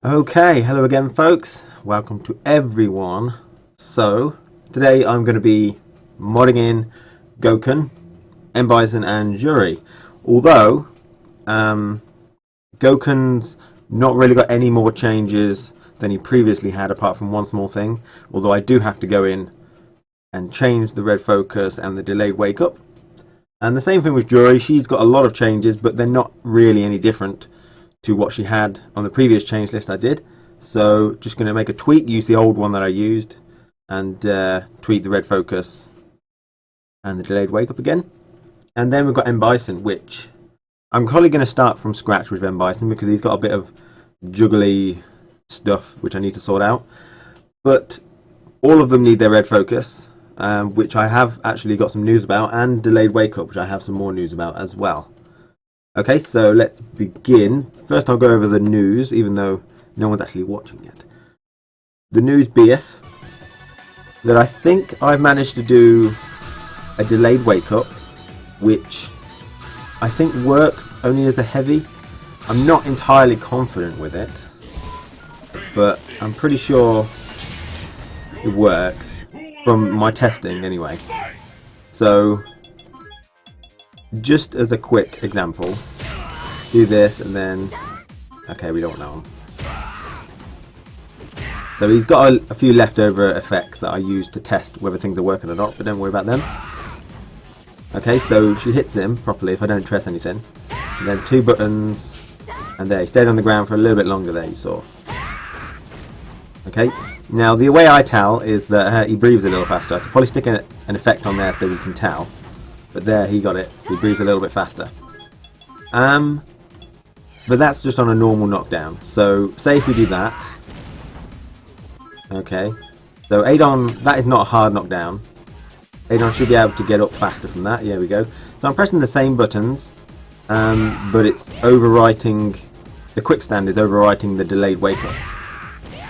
Okay, hello again folks, welcome to everyone. So, today I'm going to be modding in Gouken, Bison and Juri. Although, Gouken's not really got any more changes than he previously had apart from one small thing. Although I do have to go in and change the red focus and the delayed wake up. And the same thing with Juri, she's got a lot of changes but they're not really any different to what she had on the previous change list I did. So just going to make a tweak, use the old one that I used and tweak the red focus and the delayed wake up again. And then we've got Bison, which I'm probably going to start from scratch with Bison because he's got a bit of juggly stuff which I need to sort out. But all of them need their red focus, which I have actually got some news about, and delayed wake up, which I have some more news about as well. Okay, so let's begin. First I'll go over the news, even though no one's actually watching yet. The news beeth that I think I've managed to do a delayed wake up, which I think works only as a heavy. I'm not entirely confident with it, but I'm pretty sure it works from my testing anyway. So just as a quick example, do this and then, okay, we don't want that one. So he's got a few leftover effects that I use to test whether things are working or not, but don't worry about them. Okay, so she hits him properly if I don't press anything. And then two buttons, and there, he stayed on the ground for a little bit longer there, you saw. Okay, now the way I tell is that he breathes a little faster. I could probably stick an effect on there so we can tell. But there, he got it, so he breathes a little bit faster. But that's just on a normal knockdown. So, say if we do that. Okay, so Adon, that is not a hard knockdown. Adon should be able to get up faster from that. Here we go. So I'm pressing the same buttons, but it's overwriting, the quick stand is overwriting the delayed wake up.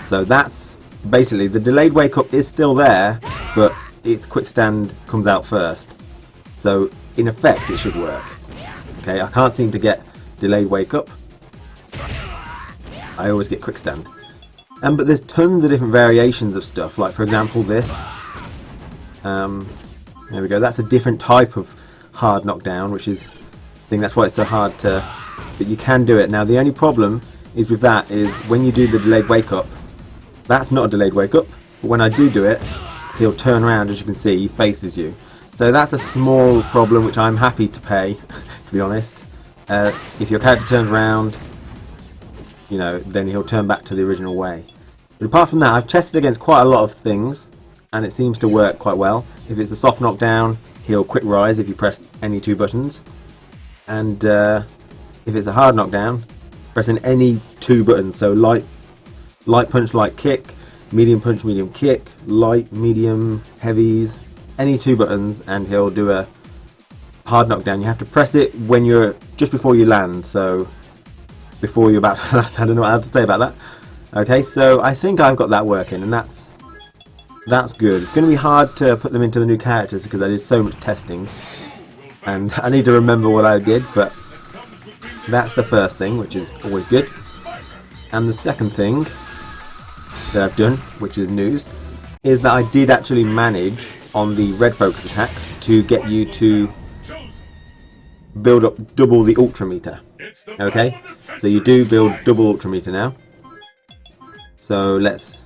So that's basically, the delayed wake up is still there, but its quick stand comes out first. So in effect it should work. Okay, I can't seem to get delayed wake up. I always get quick stand. But there's tons of different variations of stuff, like for example this. There we go, that's a different type of hard knockdown, which is, I think that's why it's so hard to, but you can do it. Now the only problem is with that is when you do the delayed wake up, that's not a delayed wake up, but when I do it, he'll turn around, as you can see, he faces you. So that's a small problem which I'm happy to pay, to be honest. If your character turns around, you know, then he'll turn back to the original way. But apart from that, I've tested against quite a lot of things, and it seems to work quite well. If it's a soft knockdown, he'll quick rise if you press any two buttons. And if it's a hard knockdown, pressing any two buttons, so light punch, light kick, medium punch, medium kick, light, medium, heavies, any two buttons, and he'll do a hard knockdown. You have to press it when you're just before you land, so before you're about to land. I don't know what I have to say about that. Okay, so I think I've got that working, and that's good. It's going to be hard to put them into the new characters because I did so much testing, and I need to remember what I did, but that's the first thing, which is always good. And the second thing that I've done, which is news, is that I did actually manage on the red focus attacks to get you to build up double the ultra meter. Okay, so you do build double ultra meter now. So let's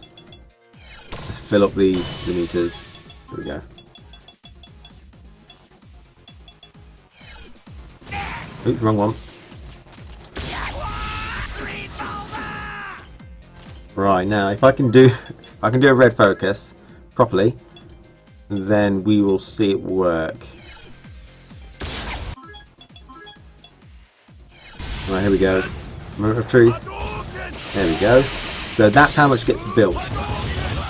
fill up the meters. Here we go. Oops, wrong one. Right, now if I can do a red focus properly, then we will see it work. Right, here we go. Moment of truth. There we go. So that's how much gets built.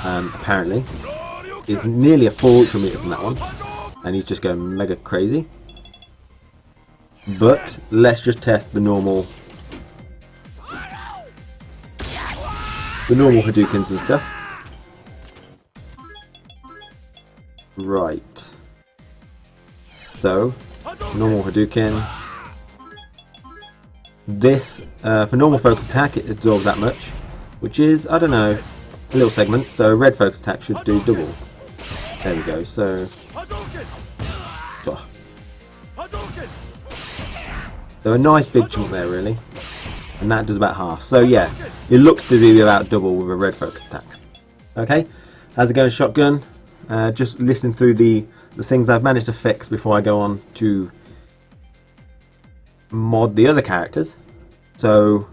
Apparently, it's nearly a full ultra meter from that one, and he's just going mega crazy. But let's just test the normal Hadoukens and stuff. Right. So normal Hadouken. This for normal focus attack, it absorbs that much. which is, I don't know, a little segment. So a red focus attack should do double. There we go. So a nice big chunk there, really, and that does about half. So yeah, it looks to be about double with a red focus attack. Okay, how's it going, shotgun? Just listen through the things I've managed to fix before I go on to mod the other characters. So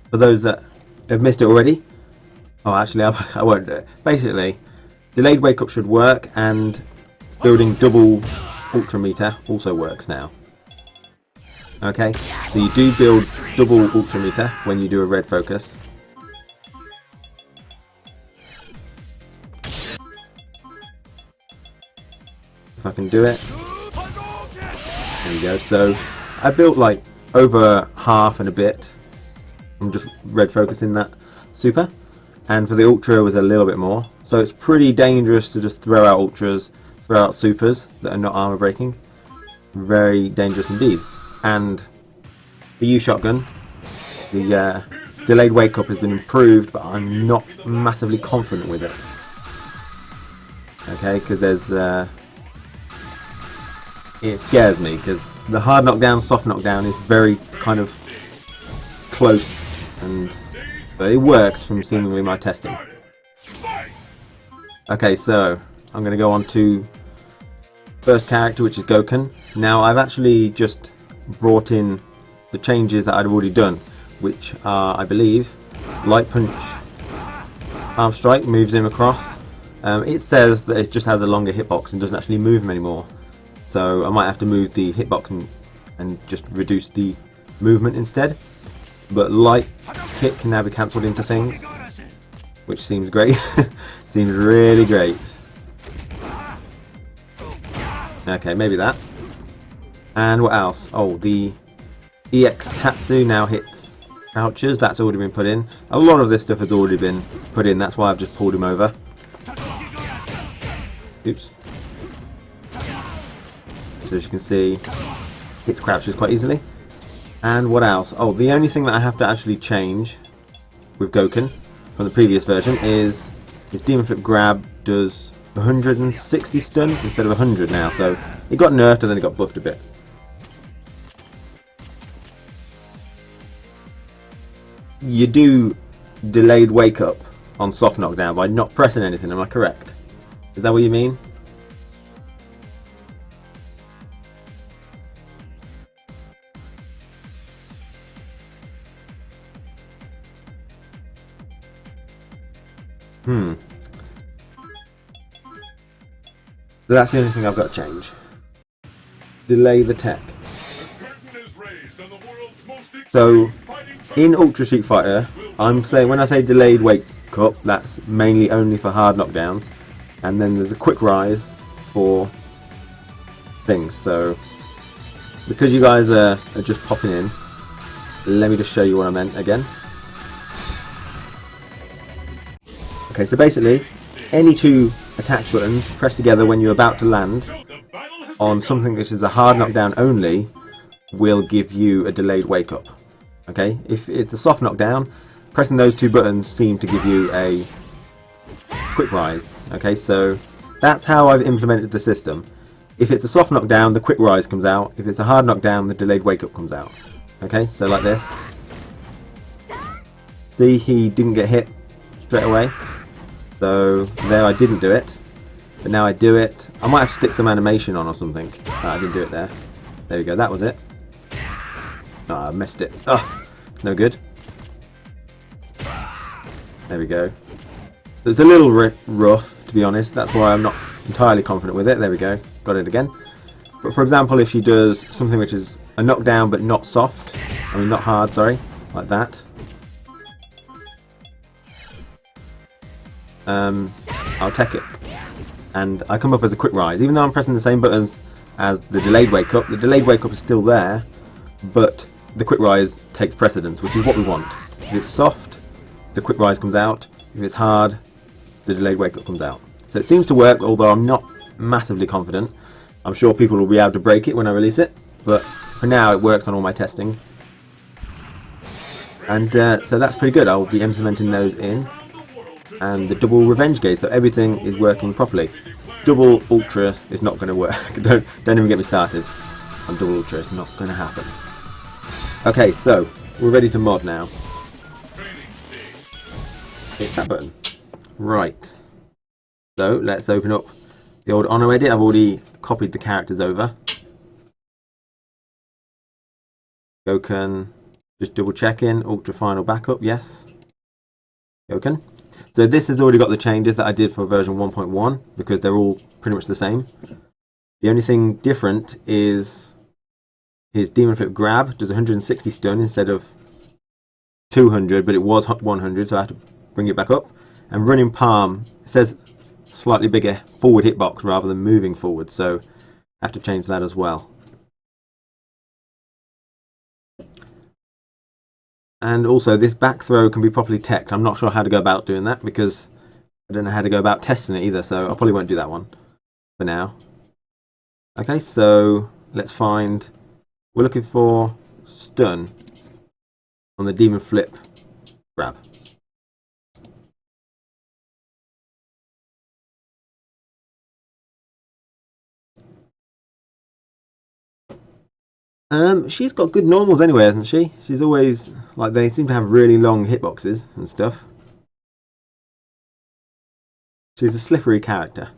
for those that have missed it already, oh actually I won't do it. Basically, delayed wake up should work, and building double ultra meter also works now. Okay, so you do build double ultra meter when you do a red focus. If I can do it. There we go. So I built like over half and a bit. I'm just red focusing that super, and for the ultra was a little bit more. So it's pretty dangerous to just throw out ultras, throw out supers that are not armor breaking. Very dangerous indeed. And for you, shotgun, the delayed wake up has been improved, but I'm not massively confident with it. Okay, because there's it scares me, because the hard knockdown, soft knockdown is very kind of close, but it works from seemingly my testing. Okay, so I'm going to go on to first character, which is Goken. Now I've actually just brought in the changes that I'd already done, which are, I believe, light punch, arm strike moves him across. It says that it just has a longer hitbox and doesn't actually move him anymore. So I might have to move the hitbox and just reduce the movement instead. But light kick can now be cancelled into things, which seems great. Seems really great. Okay, maybe that. And what else? Oh, the EX Tatsu now hits crouches. That's already been put in. A lot of this stuff has already been put in. That's why I've just pulled him over. Oops. So as you can see, hits crouches quite easily. And what else? Oh, the only thing that I have to actually change with Gouken from the previous version is his Demon Flip Grab does 160 stun instead of 100 now. So it got nerfed and then it got buffed a bit. You do delayed wake up on soft knockdown by not pressing anything, am I correct? Is that what you mean? So that's the only thing I've got to change. Delay the tech. So in Ultra Street Fighter, I'm saying when I say delayed wake up, that's mainly only for hard knockdowns, and then there's a quick rise for things. So because you guys are just popping in, let me just show you what I meant again. Okay, so basically any two attach buttons pressed together when you're about to land on something which is a hard knockdown only will give you a delayed wake up. Okay, if it's a soft knockdown, pressing those two buttons seem to give you a quick rise. Okay, so that's how I've implemented the system. If it's a soft knockdown, the quick rise comes out. If it's a hard knockdown, the delayed wake up comes out. Okay, so like this. See, he didn't get hit straight away. So there I didn't do it, but now I do it. I might have to stick some animation on or something. I didn't do it there. There we go, that was it. Oh, I missed it. Oh, no good. There we go. It's a little rough, to be honest. That's why I'm not entirely confident with it. There we go, got it again. But for example, if she does something which is a knockdown but not soft, I mean not hard, sorry, like that. I'll tech it, and I come up as a quick rise. Even though I'm pressing the same buttons as the delayed wake up, the delayed wake up is still there, but the quick rise takes precedence, which is what we want. If it's soft, the quick rise comes out. If it's hard, the delayed wake up comes out. So it seems to work, although I'm not massively confident. I'm sure people will be able to break it when I release it, but for now it works on all my testing. And so that's pretty good. I'll be implementing those in. And the double revenge gauge, so everything is working properly. Double ultra is not going to work. don't even get me started on double ultra. It's not going to happen. Okay, so we're ready to mod now. Hit that button. Right. So let's open up the old Ono edit. I've already copied the characters over. Goken, just double checking. Ultra final backup, yes. Goken. So this has already got the changes that I did for version 1.1 because they're all pretty much the same. The only thing different is his Demon Flip Grab does 160 stun instead of 200, but it was 100, so I have to bring it back up. And Running Palm says slightly bigger forward hitbox rather than moving forward, so I have to change that as well. And also this back throw can be properly teched. I'm not sure how to go about doing that because I don't know how to go about testing it either, so I probably won't do that one for now. Okay, so let's find, we're looking for stun on the Demon Flip Grab. She's got good normals anyway, hasn't she? She's always, like, they seem to have really long hitboxes and stuff. She's a slippery character.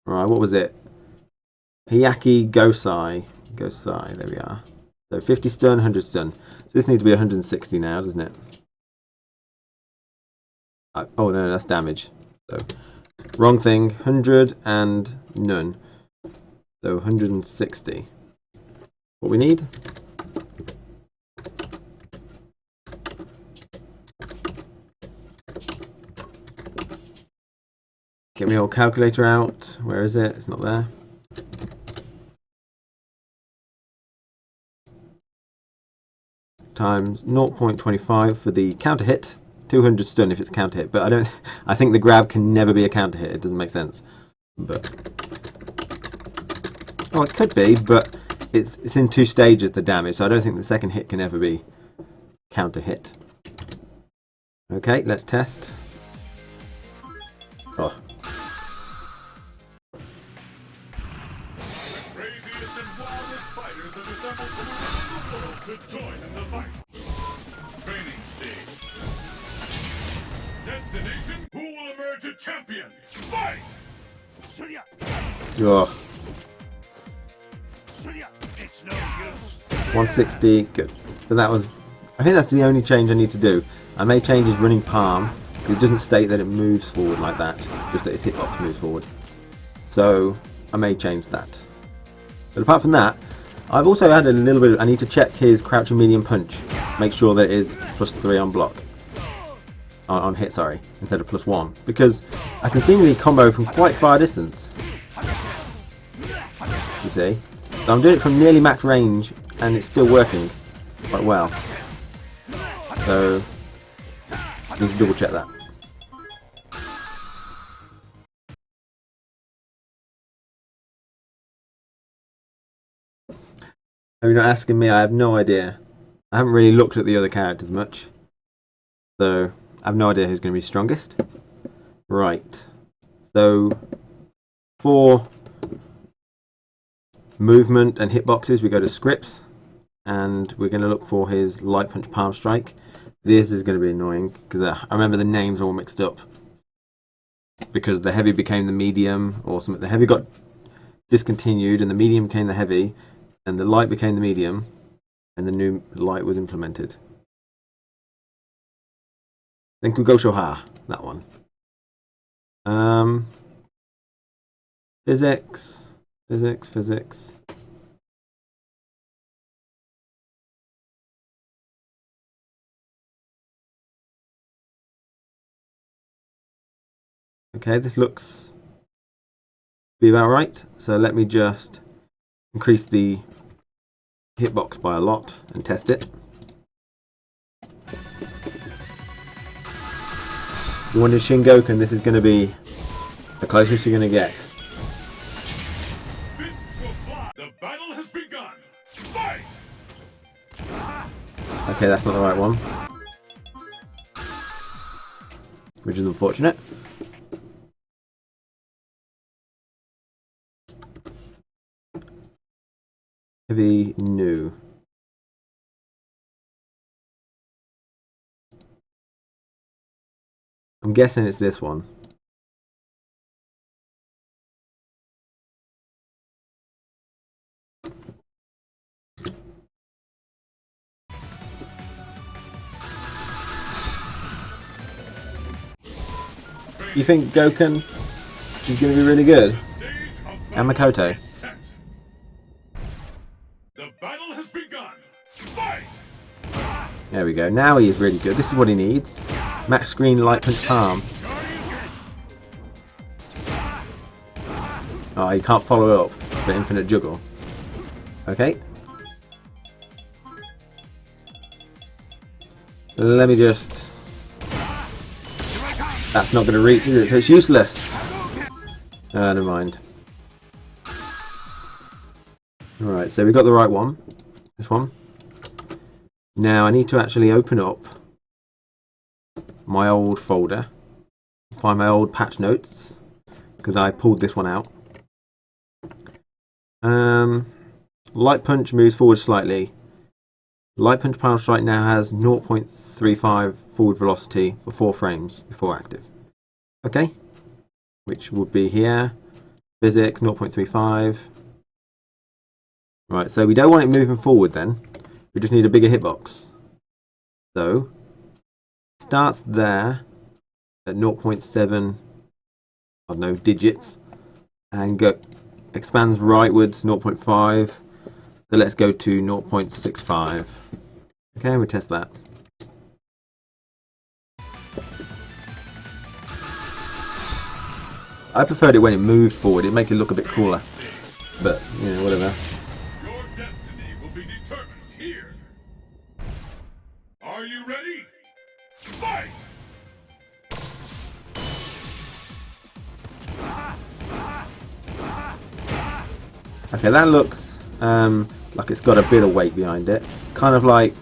Right, what was it? Hiyaki Gosai. Gosai, there we are. So 50 stun, 100 stun. So this needs to be 160 now, doesn't it? Oh no, that's damage. So wrong thing, 100 and none. So 160. What we need? Get my old calculator out. Where is it? It's not there. Times 0.25 for the counter hit. 200 stun if it's a counter hit, but I think the grab can never be a counter hit. It doesn't make sense. But oh, it could be, but it's in 2 stages, the damage, so I don't think the second hit can ever be counter hit. Okay, let's test. Oh. Destination, who will emerge a champion? Fight! Oh. It's no use. 160, good. So that was, I think that's the only change I need to do. I may change his running palm, because it doesn't state that it moves forward like that, just that his hitbox moves forward. So I may change that. But apart from that, I've also added a little bit, I need to check his crouching medium punch, make sure that it is +3 on block. On hit, sorry, instead of +1, because I can seemingly combo from quite far distance. You see? So I'm doing it from nearly max range, and it's still working quite well. So, I need to double check that. Are you not asking me? I have no idea. I haven't really looked at the other characters much. So, I have no idea who's going to be strongest. Right. So, for movement and hitboxes, we go to scripts. And we're going to look for his light punch palm strike. This is going to be annoying, because I remember the names all mixed up. Because the heavy became the medium, or something. The heavy got discontinued, and the medium became the heavy. And the light became the medium. And the new light was implemented. Then Kugoshoha, that one. Physics. Okay, this looks be about right. So let me just increase the hitbox by a lot and test it. You wanted Shin Goken, this is going to be the closest you're going to get. The battle has begun. Fight! Okay, that's not the right one. which is unfortunate. Heavy new. I'm guessing it's this one. You think Goken is going to be really good? And Makoto. The battle has begun. Fight! There we go. Now he is really good. This is what he needs. Max screen, light punch, palm. Oh, he can't follow up the infinite juggle. Okay. Let me just... That's not going to reach, is it? So it's useless. Never mind. Alright, so we got the right one. This one. Now I need to actually open up my old folder. Find my old patch notes. Because I pulled this one out. Light punch moves forward slightly. Light punch power strike now has 0.35 forward velocity for 4 frames before active. Okay, which would be here. Physics 0.35. Right, so we don't want it moving forward then. We just need a bigger hitbox. So, starts there at 0.7, I don't know, digits, and expands rightwards 0.5. So let's go to 0.65. Okay, we test that. I preferred it when it moved forward. It makes it look a bit cooler. But, you know, whatever. Your destiny will be determined here. Are you ready? Fight! Okay, that looks like it's got a bit of weight behind it. Kind of like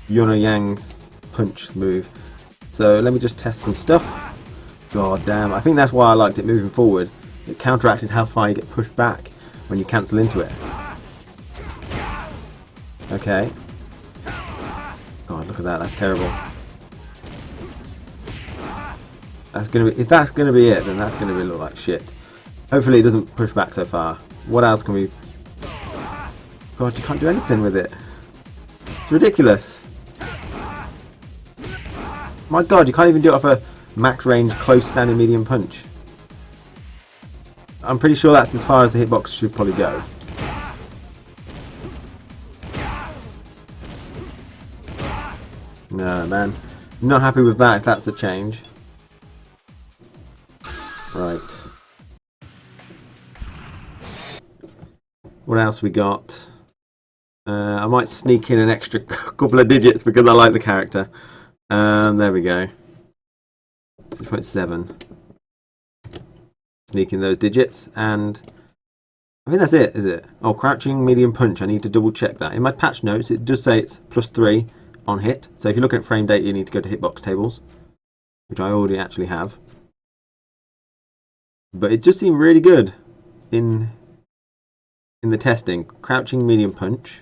Yono Yang's punch move. So let me just test some stuff. God damn, I think that's why I liked it moving forward. It counteracted how far you get pushed back when you cancel into it. Okay. God, look at that, that's terrible. That's gonna be, if that's gonna be it, then that's gonna be look like shit. Hopefully it doesn't push back so far. What else can we... God, you can't do anything with it. It's ridiculous. My God, you can't even do it off a max range close standing medium punch. I'm pretty sure that's as far as the hitbox should probably go. No, man. I'm not happy with that if that's the change. Right. What else we got? I might sneak in an extra couple of digits because I like the character. There we go. 6.7. Sneak in those digits, and I think that's it, is it? Oh, crouching medium punch. I need to double check that. In my patch notes, it does say it's +3 on hit. So if you're looking at frame data, you need to go to hitbox tables, which I already actually have. But it just seemed really good in the testing. Crouching medium punch.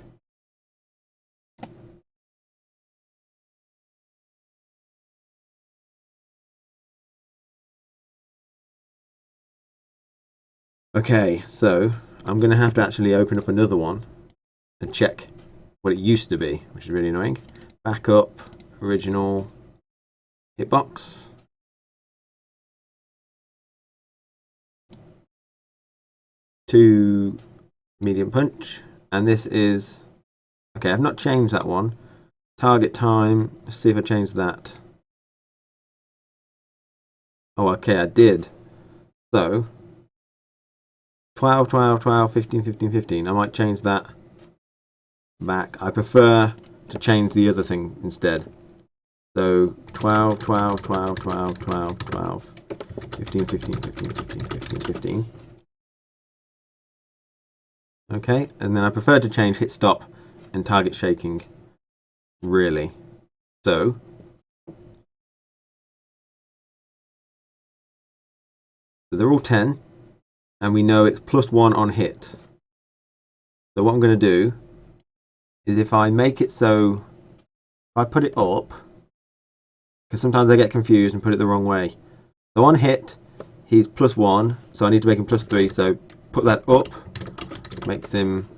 Okay, so I'm going to have to actually open up another one and check what it used to be, which is really annoying. Back up, original hitbox. To medium punch, and this is okay. I've not changed that one. Target time. Let's see if I change that. Oh, okay, I did. So 12, 12, 12, 15, 15, 15. I might change that back. I prefer to change the other thing instead. So 12, 12, 12, 12, 12, 12, 15, 15, 15, 15, 15, 15. Okay, and then I prefer to change hit stop and target shaking. Really. So So they're all 10, and we know it's +1 on hit. So what I'm going to do is if I make it so, if I put it up, because sometimes I get confused and put it the wrong way. So on hit, he's +1, so I need to make him +3, so put that up, makes him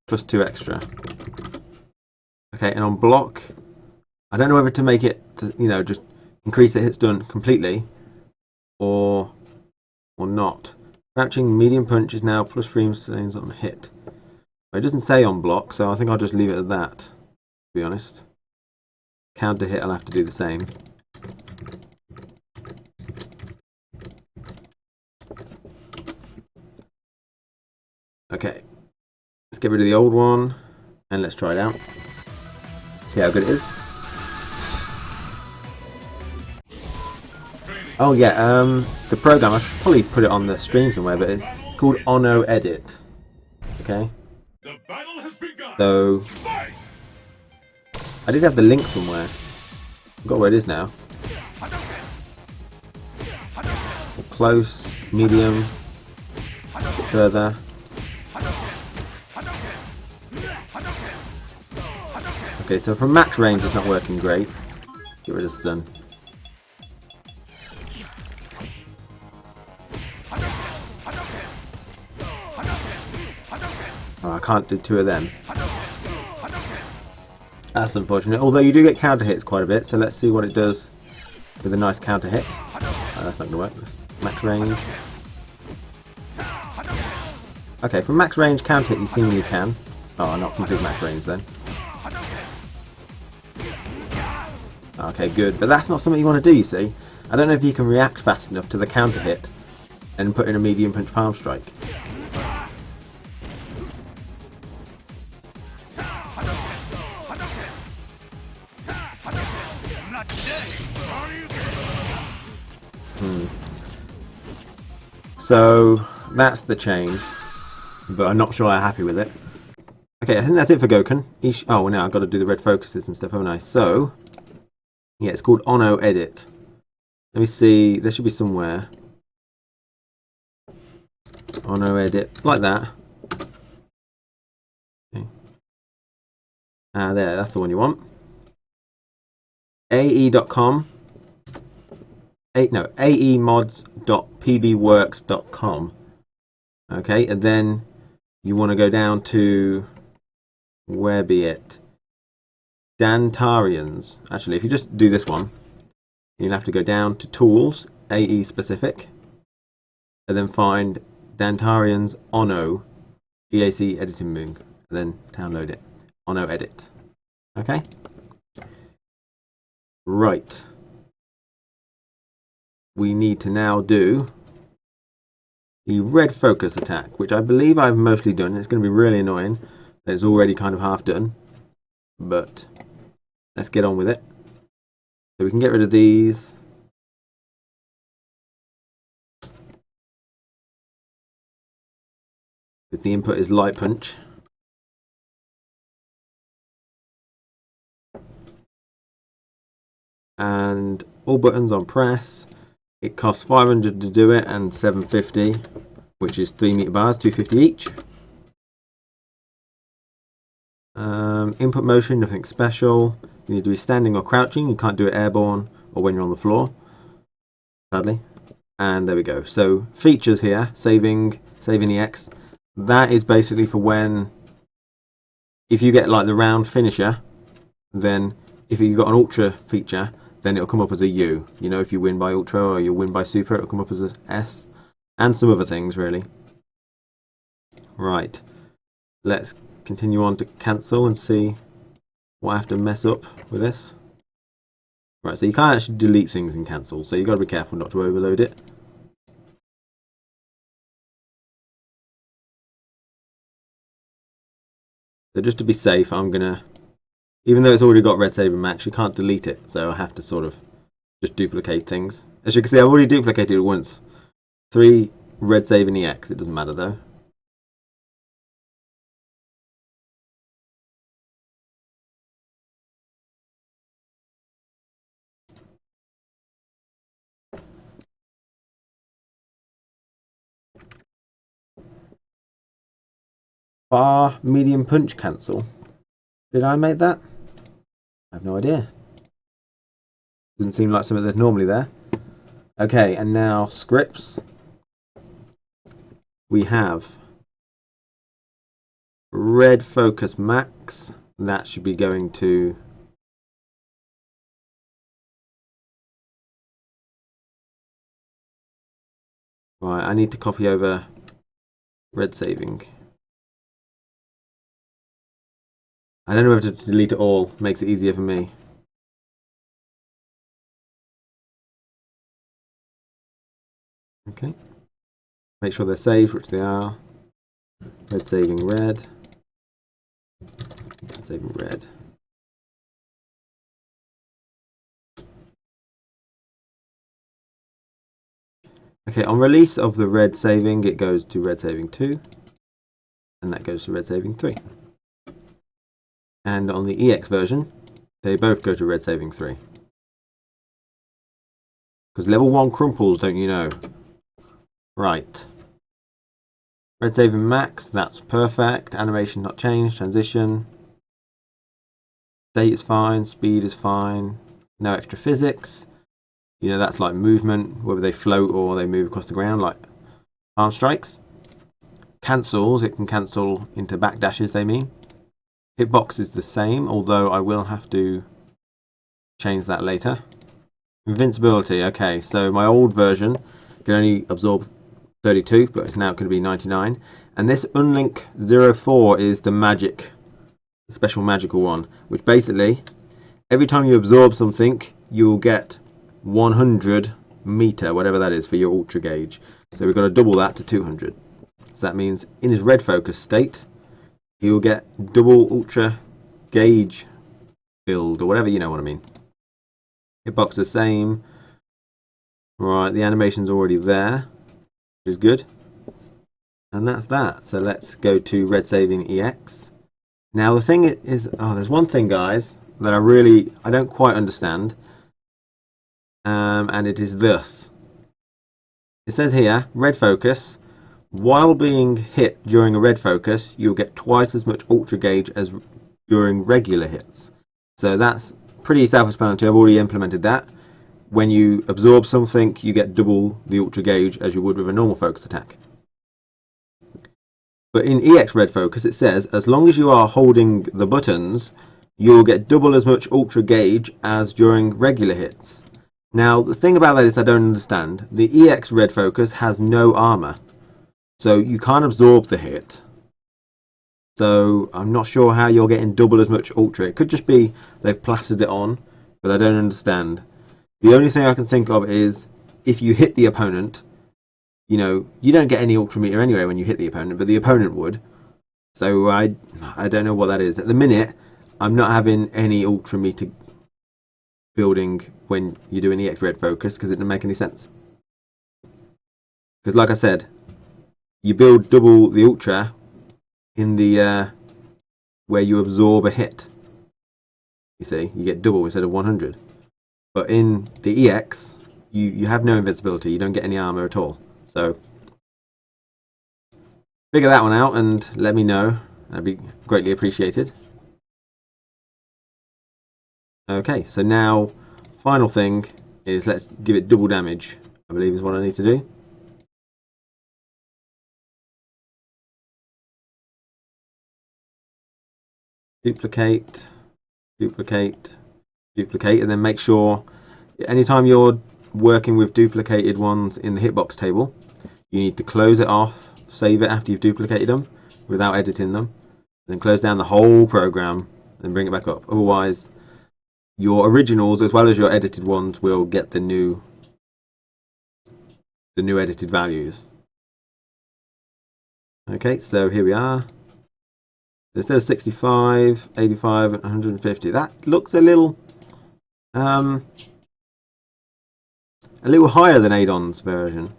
+2 extra. Okay, and on block, I don't know whether to make it, just increase the hit stun completely, or not. Crouching medium punch is now +3 frames on hit. It doesn't say on block, so I think I'll just leave it at that, to be honest. Counter hit, I'll have to do the same. Okay, let's get rid of the old one, and let's try it out. See how good it is. Oh yeah, the program, I should probably put it on the stream somewhere, but it's called Ono Edit. Okay? The battle has begun. So, I did have the link somewhere. I forgot where it is now. Close, medium, further. Okay, so from max range it's not working great. Get rid of stun. Oh, I can't do 2 of them. That's unfortunate. Although you do get counter hits quite a bit, so let's see what it does with a nice counter hit. Oh, that's not going to work. Max range. Okay, from max range counter hit you seemingly can. Oh, not complete max range then. Okay, good. But that's not something you want to do, you see. I don't know if you can react fast enough to the counter hit and put in a medium punch palm strike. So that's the change, but I'm not sure I'm happy with it. Okay, I think that's it for Goken. Oh, well, now I've got to do the red focuses and stuff, haven't I? So, yeah, it's called Ono Edit. Let me see, there should be somewhere. Ono Edit, like that. Okay. There, that's the one you want. ae.com. aemods.pbworks.com. Okay, and then you want to go down to, where be it? Dantarians. Actually, if you just do this one, you'll have to go down to Tools, AE specific, and then find Dantarians Ono EAC editing moon, and then download it. Ono Edit. Okay? Right. We need to now do the red focus attack, which I believe I've mostly done. It's going to be really annoying that it's already kind of half done, but let's get on with it. So we can get rid of these. Because the input is light punch. And all buttons on press. It costs 500 to do it and 750, which is 3 meter bars, 250 each. Input motion, nothing special. You need to be standing or crouching. You can't do it airborne or when you're on the floor, sadly. And there we go. So features here, saving EX. That is basically for when, if you get like the round finisher, then if you got an ultra feature, then it'll come up as a U. You know, if you win by ultra or you win by super, it'll come up as a S. And some other things, really. Right. Let's continue on to cancel and see what I have to mess up with this. Right, so you can't actually delete things in cancel, so you've got to be careful not to overload it. So just to be safe, I'm gonna, even though it's already got red save and max, you can't delete it, so I have to sort of just duplicate things. As you can see, I've already duplicated it once. 3 red save and EX, it doesn't matter though. Bar medium punch cancel. Did I make that? I have no idea. Doesn't seem like something that's normally there. Okay, and now scripts. We have red focus max. That should be going to right. I need to copy over red saving. I don't know whether to delete it all. Makes it easier for me. Okay. Make sure they're saved, which they are. Red saving red. Red saving red. Okay, on release of the red saving, it goes to red saving 2. And that goes to red saving 3. And on the EX version, they both go to red saving 3. Because level 1 crumples, don't you know? Right. Red saving max, that's perfect. Animation not changed. Transition. State is fine. Speed is fine. No extra physics. You know, that's like movement, whether they float or they move across the ground, like arm strikes. Cancels, it can cancel into backdashes, they mean. Hitbox is the same, although I will have to change that later. Invincibility, okay, so my old version can only absorb 32, but it's now going to be 99. And this Unlink 04 is the magic, special magical one, which basically, every time you absorb something, you will get 100 meter, whatever that is, for your ultra gauge. So we've got to double that to 200. So that means in his red focus state, he will get double ultra gauge build, or whatever, you know what I mean. Hitbox the same. Right, the animation's already there, which is good. And that's that. So let's go to red saving EX. Now the thing is, there's one thing, guys, that I don't quite understand. And it is this. It says here, red focus. While being hit during a red focus, you'll get twice as much ultra gauge as during regular hits. So that's pretty self-explanatory. I've already implemented that. When you absorb something, you get double the ultra gauge as you would with a normal focus attack. But in EX red focus, it says, as long as you are holding the buttons, you'll get double as much ultra gauge as during regular hits. Now, the thing about that is I don't understand. The EX red focus has no armor, so you can't absorb the hit. So I'm not sure how you're getting double as much ultra. It could just be they've plastered it on, but I don't understand. The only thing I can think of is if you hit the opponent, you know, you don't get any ultra meter anyway when you hit the opponent, but the opponent would. So I don't know what that is. At the minute, I'm not having any ultra meter building when you're doing EX red focus because it doesn't make any sense. Because like I said, you build double the ultra in the where you absorb a hit. You see, you get double instead of 100. But in the EX, you have no invincibility. You don't get any armor at all. So figure that one out and let me know. That'd be greatly appreciated. Okay, so now final thing is let's give it double damage, I believe is what I need to do. Duplicate, duplicate, duplicate, and then make sure anytime you're working with duplicated ones in the hitbox table, you need to close it off, save it after you've duplicated them without editing them, then close down the whole program and bring it back up. Otherwise, your originals as well as your edited ones will get the new edited values. Okay, so here we are. Instead of 65, 85, and 150, that looks a little higher than Adon's version.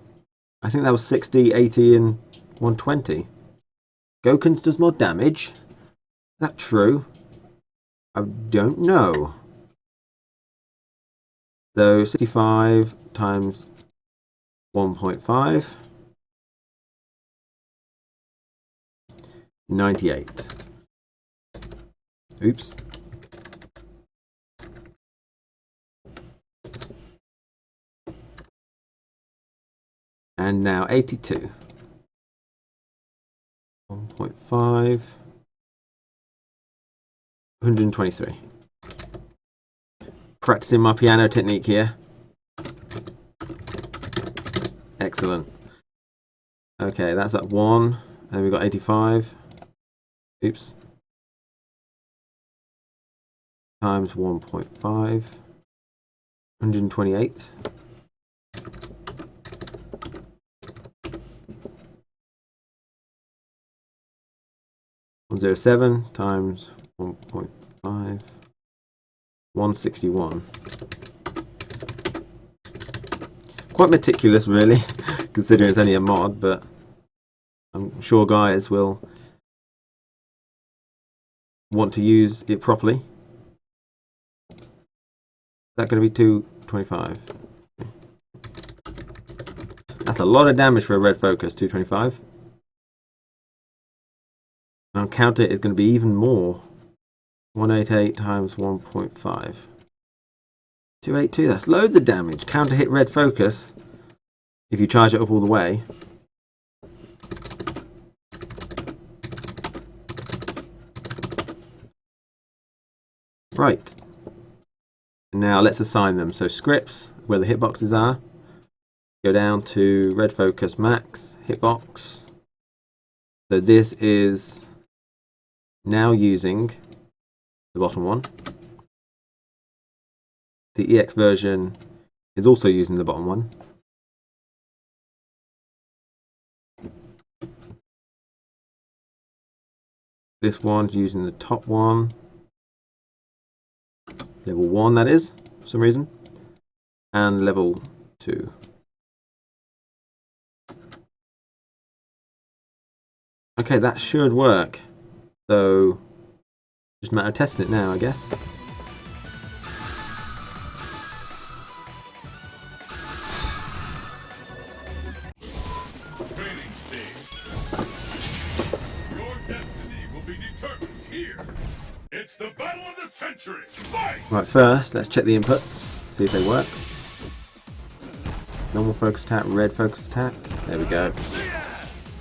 I think that was 60, 80, and 120. Goukens does more damage. Is that true? I don't know. So 65 times 1.5. 98. Oops. And now 82. 1.5. 123. Practicing my piano technique here. Excellent. Okay, that's at 1. And we've got 85. Oops. Times 1.5. 128. $107 times 1.5. 161. Quite meticulous, really, considering it's only a mod, but I'm sure guys will want to use it properly. Is that going to be 225? That's a lot of damage for a red focus, 225. Now counter is going to be even more. 188 times 1.5. 282, that's loads of damage. Counter hit red focus if you charge it up all the way. Right. Now let's assign them. So scripts, where the hitboxes are, go down to red focus max, hitbox. So this is now using the bottom one. The EX version is also using the bottom one. This one's using the top one. Level 1, that is, for some reason. And level 2. Okay, that should work. So, just a matter of testing it now, I guess. Training stage. Your destiny will be determined here. It's the battle of the century. Fight! Right, first, let's check the inputs, see if they work. Normal focus attack, red focus attack. There we go.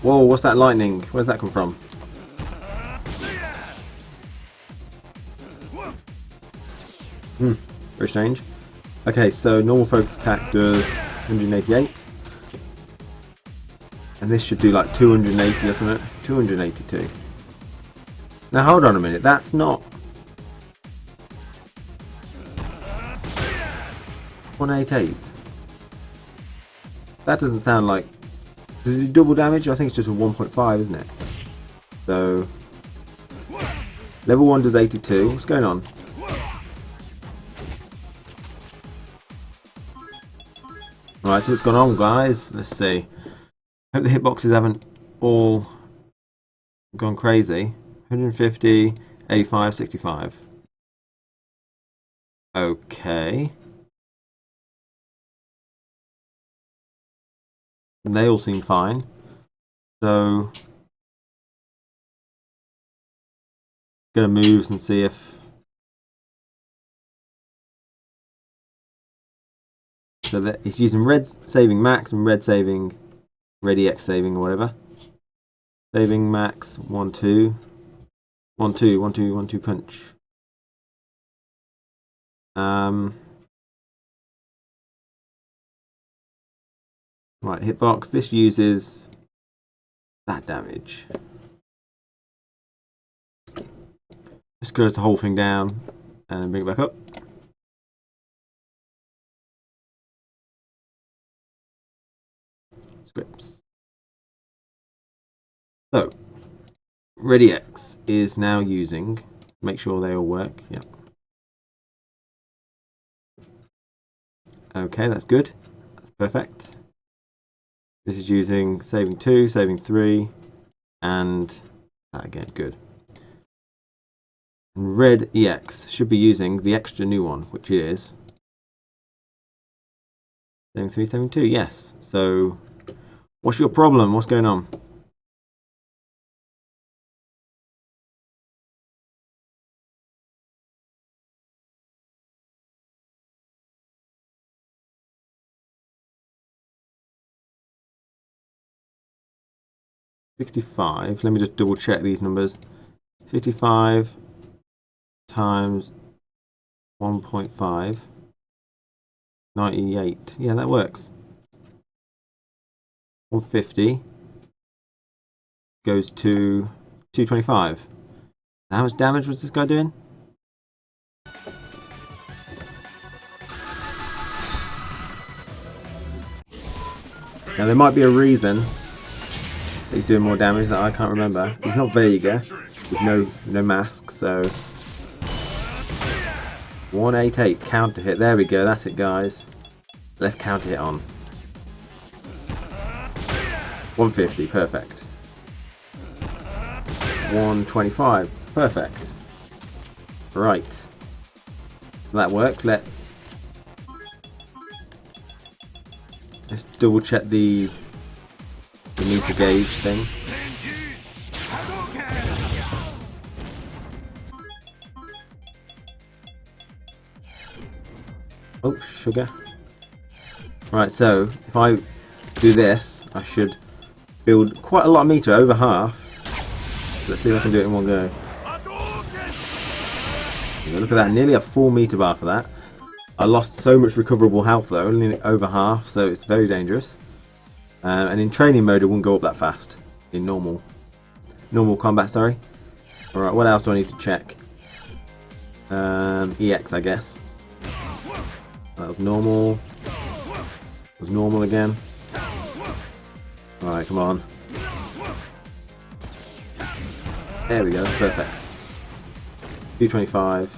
Whoa, what's that lightning? Where's that come from? Very strange. Okay, so normal focus attack does 188. And this should do like 280 or something. 282. Now hold on a minute, that's not 188. That doesn't sound like... Does it do double damage? I think it's just a 1.5, isn't it? So... Level 1 does 82. What's going on? Alright, so what's gone on, guys? Let's see. Hope the hitboxes haven't all gone crazy. 150, 85, 65. Okay. And they all seem fine. So, go to moves and see if... So that it's using red saving max and red saving, red EX saving or whatever. Saving max 1 2 1 2 1 2 1 2 punch. Right, hitbox. This uses that damage. Just close the whole thing down and bring it back up. Scripts. So, Ready X is now using, make sure they all work, yep. Okay, that's good, that's perfect. This is using saving 2, saving 3, and that again, good. And Red EX should be using the extra new one, which it is. Saving 3, saving 2, yes. So, what's your problem? What's going on? 65. Let me just double check these numbers. 65 times 1.5. 98. Yeah, that works. 150 goes to 225. How much damage was this guy doing? Now there might be a reason that he's doing more damage that I can't remember. He's not Vega with no mask, so 188 counter hit. There we go. That's it, guys. Let's counter hit on. 150, perfect. 125, perfect. Right. That worked. Let's double check the meter gauge thing. Oh, sugar. Right, so if I do this, I should build quite a lot of meter, over half. Let's see if I can do it in one go. Yeah, look at that, nearly a full meter bar for that. I lost so much recoverable health though, only over half, so it's very dangerous. And in training mode it wouldn't go up that fast. In normal combat, sorry. Alright, what else do I need to check? EX, I guess. That was normal. It was normal again. Alright, come on. There we go, perfect. 225.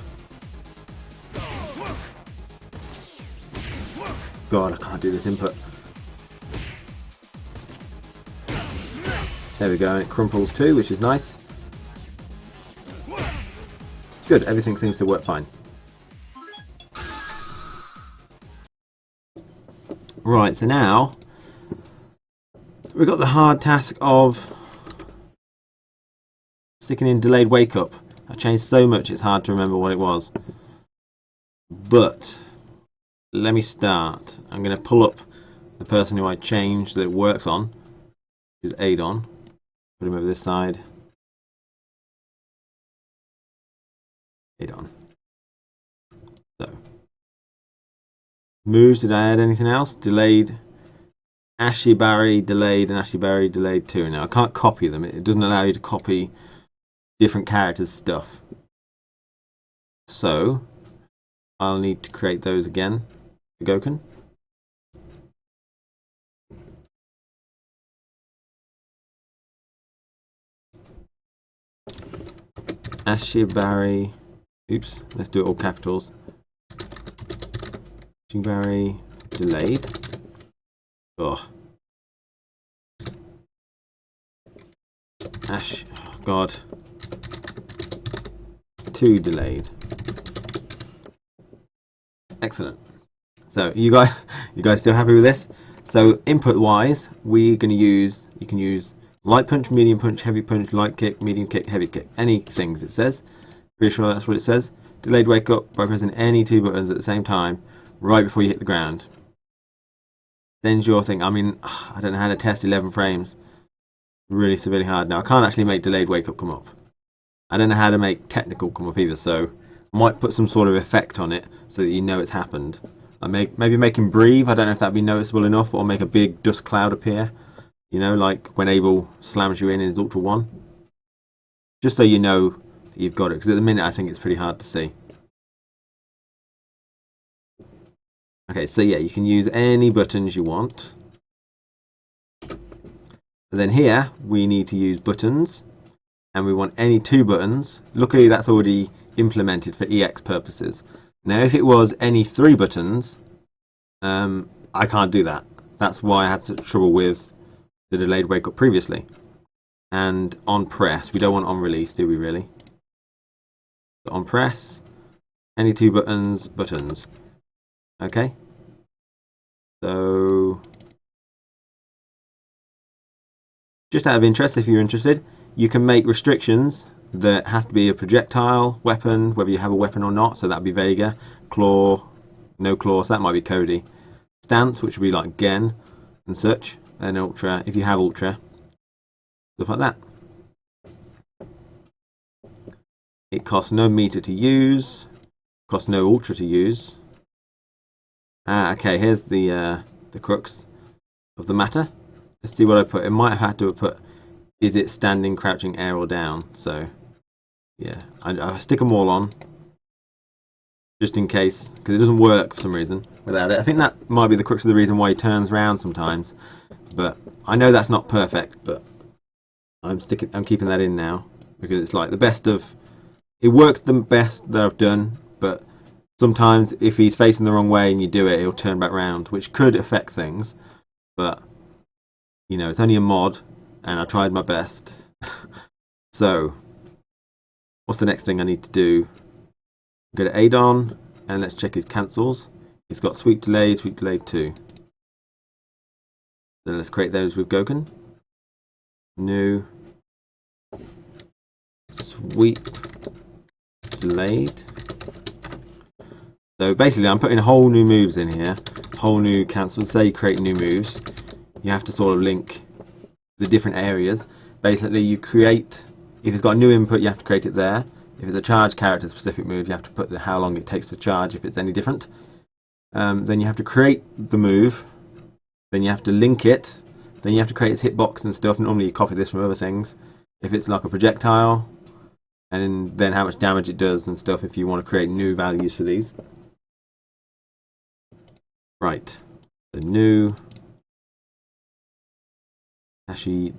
God, I can't do this input. There we go, and it crumples too, which is nice. Good, everything seems to work fine. Right, so now we've got the hard task of sticking in delayed wake up. I changed so much it's hard to remember what it was. But let me start. I'm going to pull up the person who I changed that it works on, which is Adon. Put him over this side. Adon. So, moves, did I add anything else? Delayed. Ashy Barry, delayed, and Ashy Barry, delayed too. Now, I can't copy them. It doesn't allow you to copy different characters' stuff. So, I'll need to create those again. The Goken. Ashy Barry. Oops, let's do it all capitals. Ashy Barry, delayed. Oh. Ash, oh God. 2 delayed. Excellent. So you guys still happy with this? So input wise, we're going to use, you can use light punch, medium punch, heavy punch, light kick, medium kick, heavy kick. Any things it says. Pretty sure that's what it says. Delayed wake up by pressing any 2 buttons at the same time, right before you hit the ground. Then's your thing. I mean, I don't know how to test 11 frames. Really severely hard. Now I can't actually make delayed wake up come up. I don't know how to make technical come up either, so I might put some sort of effect on it so that you know it's happened. Maybe make him breathe. I don't know if that'd be noticeable enough, or make a big dust cloud appear. You know, like when Abel slams you in his Ultra 1. Just so you know that you've got it, because at the minute I think it's pretty hard to see. Okay, so yeah, you can use any buttons you want. And then here, we need to use buttons. And we want any 2 buttons. Luckily, that's already implemented for EX purposes. Now, if it was any 3 buttons, I can't do that. That's why I had such trouble with the delayed wake up previously. And on press, we don't want on release, do we really? So on press, any 2 buttons, buttons. Okay. So, just out of interest, if you're interested, you can make restrictions that has to be a projectile, weapon, whether you have a weapon or not. So that'd be Vega, claw, no claw, so that might be Cody. Stance, which would be like Gen and such, and Ultra, if you have Ultra. Stuff like that. It costs no meter to use. Costs no ultra to use. Ah, okay, here's the crux of the matter. Let's see what I put. It might have had to have put, is it standing, crouching, air, or down? So, yeah, I stick them all on. Just in case, because it doesn't work for some reason without it. I think that might be the crux of the reason why he turns around sometimes. But I know that's not perfect, but I'm keeping that in now. Because it's like the best of... It works the best that I've done, but sometimes if he's facing the wrong way and you do it, he'll turn back round, which could affect things. But, you know, it's only a mod, and I tried my best. So, what's the next thing I need to do? Go to Adon, and let's check his cancels. He's got sweep delay 2. Then let's create those with Goken. New. Sweep delayed. So basically I'm putting whole new moves in here, whole new cancels. Say you create new moves, you have to sort of link the different areas. Basically you create, if it's got a new input you have to create it there. If it's a charge character specific move you have to put how long it takes to charge if it's any different. Then you have to create the move, then you have to link it, then you have to create its hitbox and stuff. Normally you copy this from other things. If it's like a projectile, and then how much damage it does and stuff if you want to create new values for these. Right, the new Tashi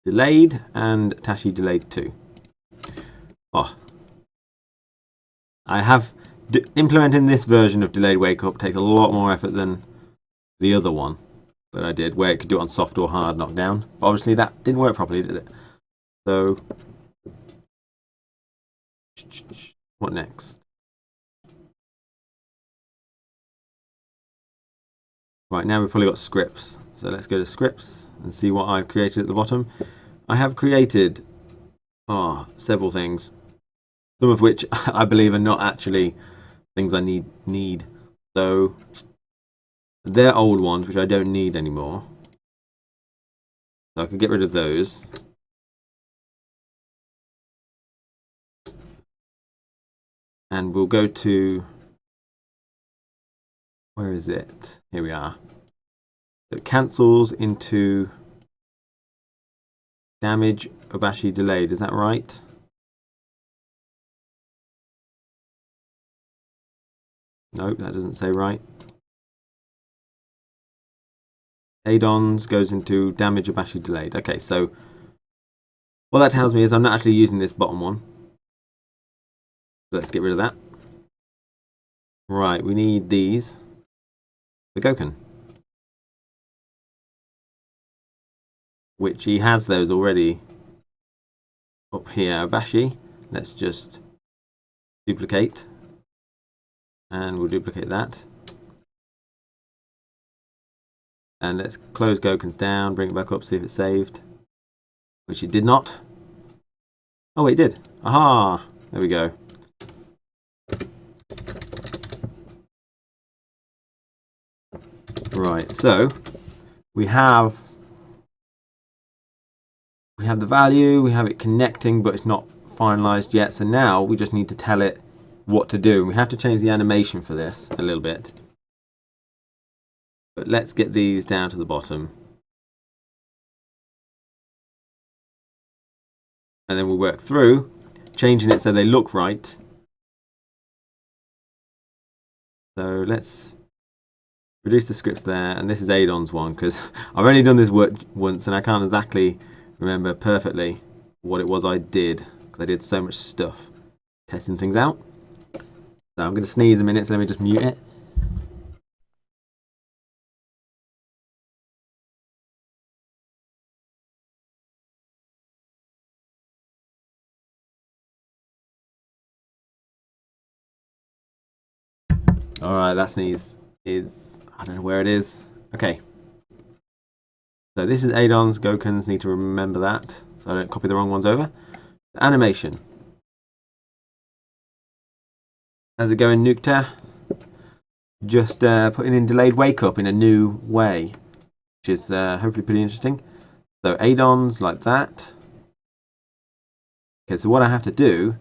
delayed and Tashi delayed 2. Oh, I have implementing this version of delayed wake up takes a lot more effort than the other one that I did, where it could do it on soft or hard knockdown. But obviously that didn't work properly, did it? So, what next? Right, now we've probably got scripts. So let's go to scripts and see what I've created at the bottom. I have created several things, some of which I believe are not actually things I need. So they're old ones which I don't need anymore. So I could get rid of those. And we'll go to, where is it? Here we are. It cancels into damage Obashi delayed, is that right? Nope, that doesn't say right. Adons goes into damage Obashi delayed. Okay, so what that tells me is I'm not actually using this bottom one. So let's get rid of that. Right, we need these. The Goken. Which he has those already up here. Obashi. Let's just duplicate. And we'll duplicate that. And let's close Goukens down, bring it back up, see if it's saved. Which it did not. Oh, it did. Aha! There we go. Right, so we have the value, we have it connecting, but it's not finalized yet. So now we just need to tell it what to do. We have to change the animation for this a little bit. But let's get these down to the bottom. And then we'll work through changing it so they look right. So let's reduce the scripts there, and this is Adon's one because I've only done this work once and I can't exactly remember perfectly what it was I did because I did so much stuff testing things out. So I'm going to sneeze a minute, so let me just mute it. Alright, that sneeze is, I don't know where it is. Okay. So this is Adon's, Goukens, need to remember that so I don't copy the wrong ones over. Animation. How's it going, Nukta? Just putting in delayed wake up in a new way, which is hopefully pretty interesting. So Adon's like that. Okay, so what I have to do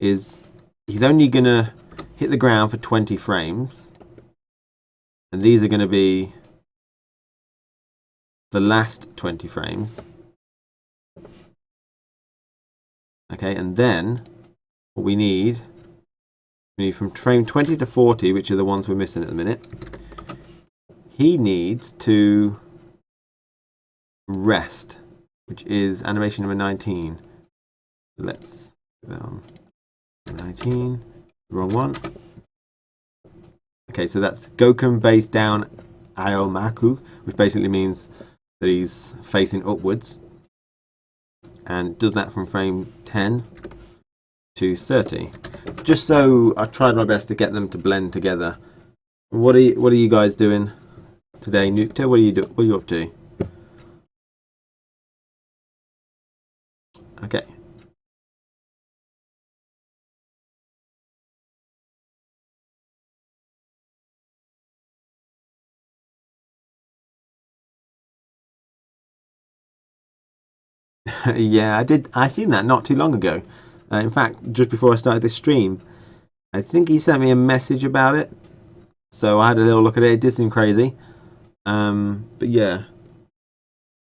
is he's only going to hit the ground for 20 frames. And these are going to be the last 20 frames. Okay, and then what we need from frame 20 to 40, which are the ones we're missing at the minute. He needs to rest, which is animation number 19. Let's put that on 19, wrong one. Okay, so that's Gouken base down Aomaku, which basically means that he's facing upwards, and does that from frame 10 to 30. Just so I tried my best to get them to blend together. What are you guys doing today, Nukta? What are you up to? Okay. Yeah, I seen that not too long ago. In fact, just before I started this stream, I think he sent me a message about it. So I had a little look at it. It did seem crazy. But yeah.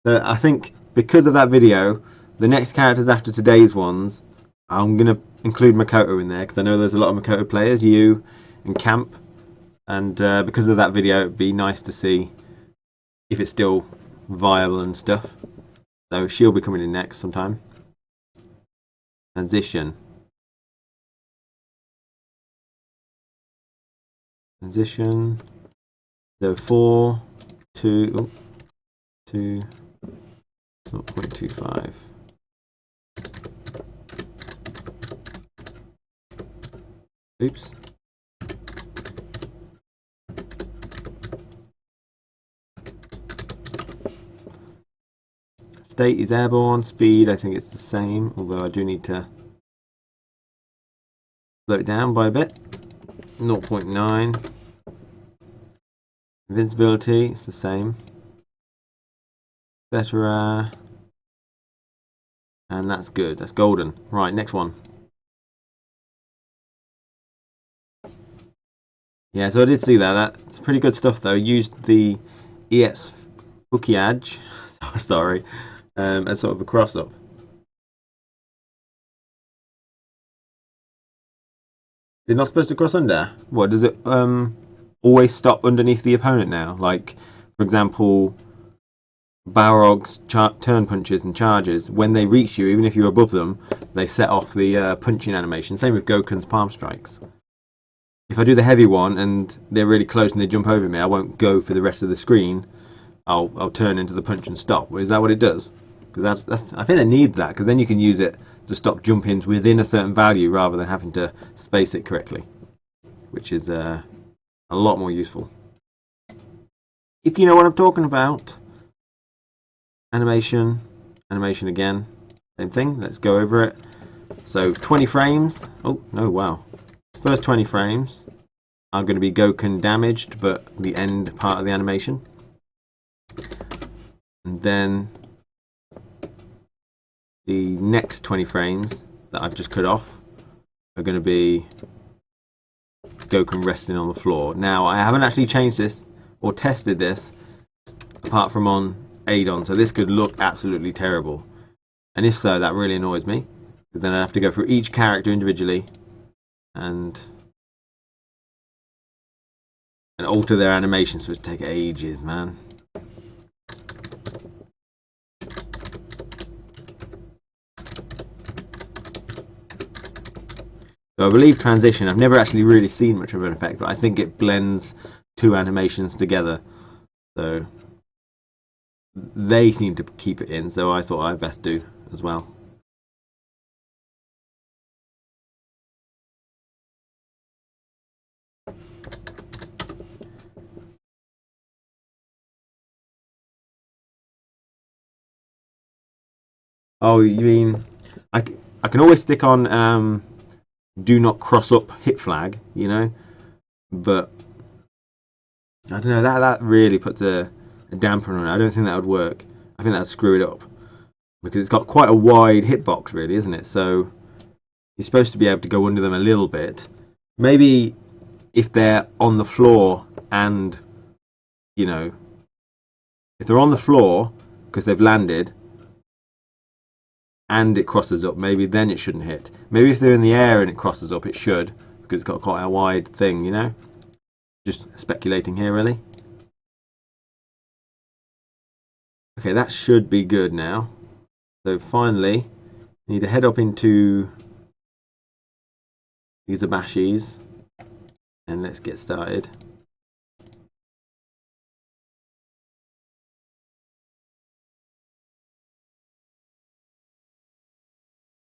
I think because of that video, the next characters after today's ones, I'm going to include Makoto in there. Because I know there's a lot of Makoto players, you and Camp. And because of that video, it'd be nice to see if it's still viable and stuff. So she'll be coming in next sometime. Transition. So 4, 2, 0.25. Oops. State is airborne. Speed, I think it's the same, although I do need to slow it down by a bit. 0.9. Invincibility, it's the same. Etc. And that's good. That's golden. Right, next one. Yeah, so I did see that. That's pretty good stuff, though. Used the ES Fukiage, sorry, as sort of a cross-up. They're not supposed to cross under? What, does it always stop underneath the opponent now? Like, for example, Balrog's turn punches and charges, when they reach you, even if you're above them, they set off the punching animation. Same with Gouken's palm strikes. If I do the heavy one and they're really close and they jump over me, I won't go for the rest of the screen. I'll turn into the punch and stop. Is that what it does? Because that's I think they need that, because then you can use it to stop jump-ins within a certain value rather than having to space it correctly, which is a lot more useful. If you know what I'm talking about. Animation again, same thing. Let's go over it. So 20 frames. Oh no, wow. First 20 frames are going to be Goken damaged, but the end part of the animation. And then the next 20 frames that I've just cut off are going to be Goken resting on the floor. Now, I haven't actually changed this or tested this apart from on Adon, so this could look absolutely terrible. And if so, that really annoys me, because then I have to go through each character individually and alter their animations, which take ages, man. So I believe transition, I've never actually really seen much of an effect, but I think it blends two animations together. So they seem to keep it in, so I thought I'd best do as well. Oh, you mean I can always stick on do not cross up hit flag, you know, but I don't know, that really puts a damper on it. I don't think that would work. I think that'd screw it up. Because it's got quite a wide hitbox, really, isn't it? So you're supposed to be able to go under them a little bit. Maybe if they're on the floor and, you know, if they're on the floor because they've landed and it crosses up, maybe then it shouldn't hit. Maybe if they're in the air and it crosses up, it should, because it's got quite a wide thing, you know? Just speculating here, really. Okay, that should be good now. So finally, need to head up into these Abashis and let's get started.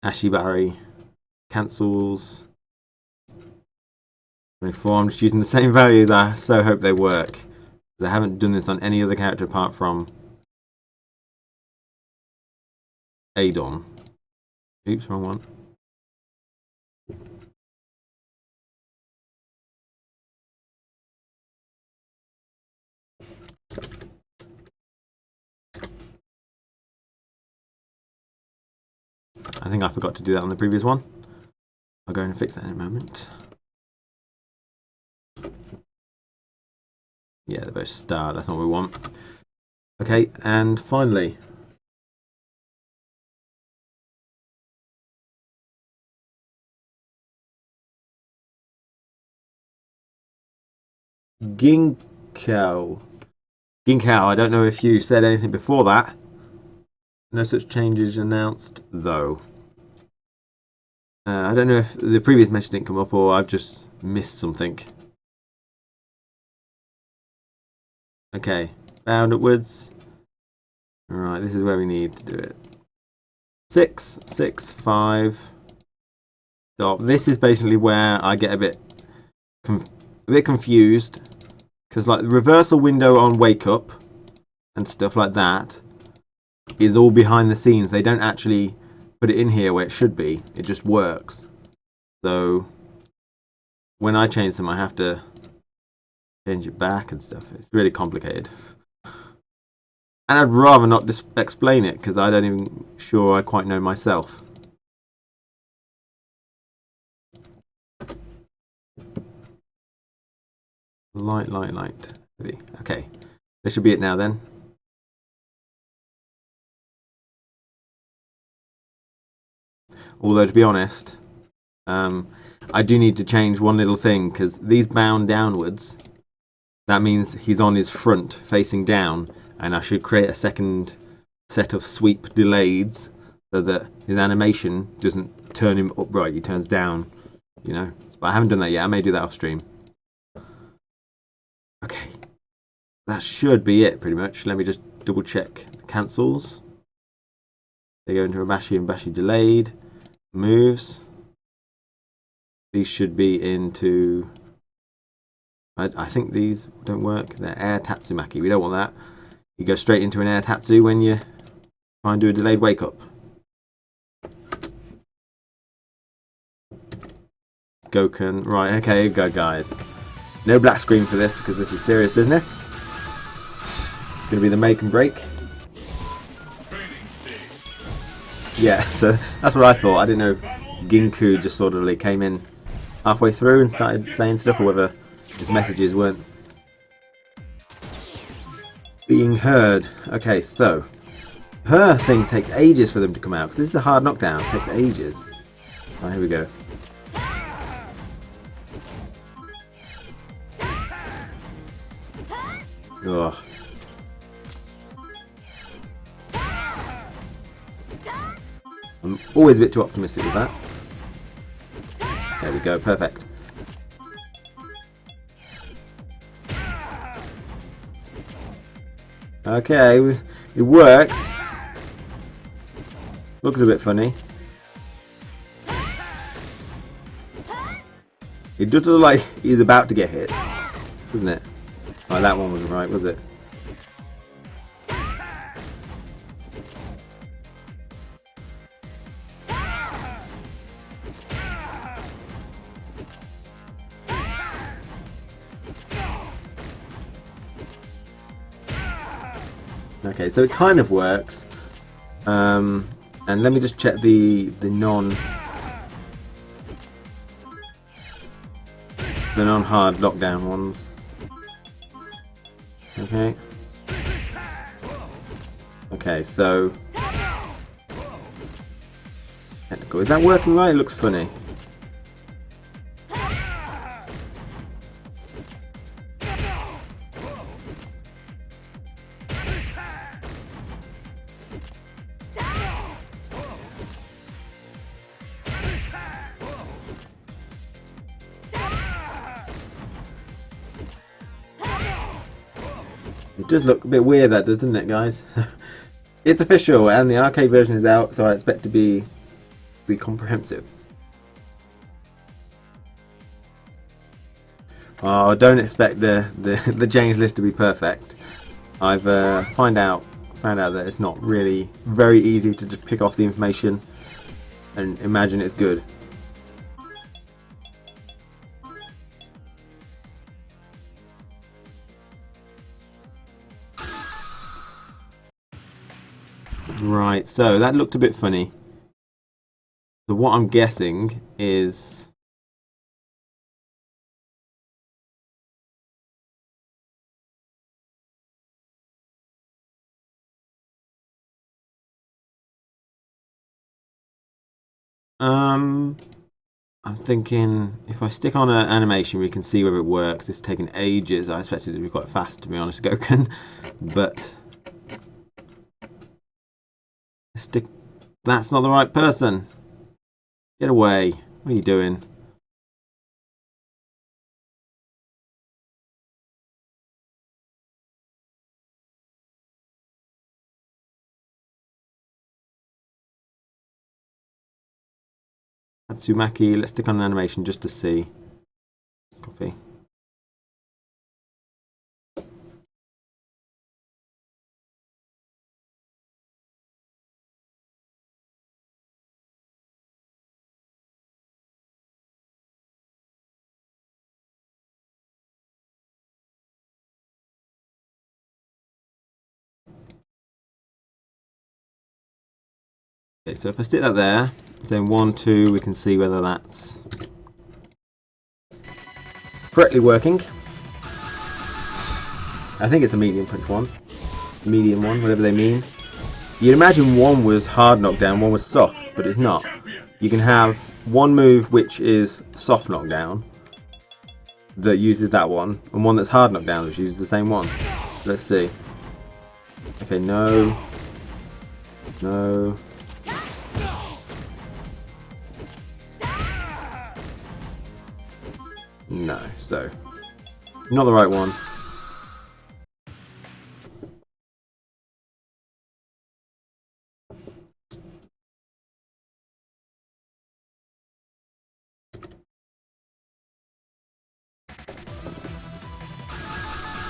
Ashibari cancels 24. I'm just using the same values. I so hope they work. I haven't done this on any other character apart from Adon. Oops, wrong one. I think I forgot to do that on the previous one. I'll go and fix that in a moment. Yeah, they're both star. That's not what we want. Okay, and finally, Ginkgo. Ginkgo, I don't know if you said anything before that. No such changes announced, though. I don't know if the previous message didn't come up or I've just missed something. Okay, bound upwards. Alright, this is where we need to do it. 6, 6, 5. Stop. This is basically where I get a bit confused. Because like the reversal window on Wake Up and stuff like that is all behind the scenes. They don't actually put it in here where it should be. It just works. So when I change them, I have to change it back and stuff. It's really complicated. And I'd rather not just explain it because I don't even sure I quite know myself. Light, light, light. Okay, this should be it now then. Although to be honest, I do need to change one little thing because these bound downwards, that means he's on his front facing down, and I should create a second set of sweep delayeds so that his animation doesn't turn him upright, he turns down, you know. But I haven't done that yet. I may do that off stream. Okay, that should be it pretty much. Let me just double check the cancels. They go into Abashi and Bashi delayed. Moves. These should be into... I think these don't work. They're Air Tatsumaki. We don't want that. You go straight into an Air Tatsu when you try and do a delayed wake up. Goken. Right, okay, go guys. No black screen for this because this is serious business. It's going to be the make and break. Yeah, so that's what I thought. I didn't know Ginku just sort of came in halfway through and started saying stuff, or whether his messages weren't being heard. Okay, so her things take ages for them to come out because this is a hard knockdown. It takes ages. Right, here we go. Ugh. I'm always a bit too optimistic with that. There we go, perfect. Okay, it works. Looks a bit funny. It does look like he's about to get hit, doesn't it? Oh, that one wasn't right, was it? Okay, so it kind of works. And let me just check the non-hard lockdown ones. Okay. Okay, so technical. Is that working right? It looks funny. It does look a bit weird, that doesn't it, guys? It's official, and the arcade version is out, so I expect to be comprehensive. Oh, don't expect the James list to be perfect. I've found out that it's not really very easy to just pick off the information and imagine it's good. Right, so that looked a bit funny. So what I'm guessing is I'm thinking if I stick on an animation we can see whether it works. It's taken ages. I expected it to be quite fast, to be honest, Goken. But that's not the right person. Get away. What are you doing? Tatsumaki, let's stick on an animation just to see. Copy. Okay, so if I stick that there, then 1, 2, we can see whether that's correctly working. I think it's a medium punch one. Medium one, whatever they mean. You'd imagine one was hard knockdown, one was soft, but it's not. You can have one move which is soft knockdown that uses that one, and one that's hard knockdown which uses the same one. Let's see. Okay, no. No. No, so not the right one.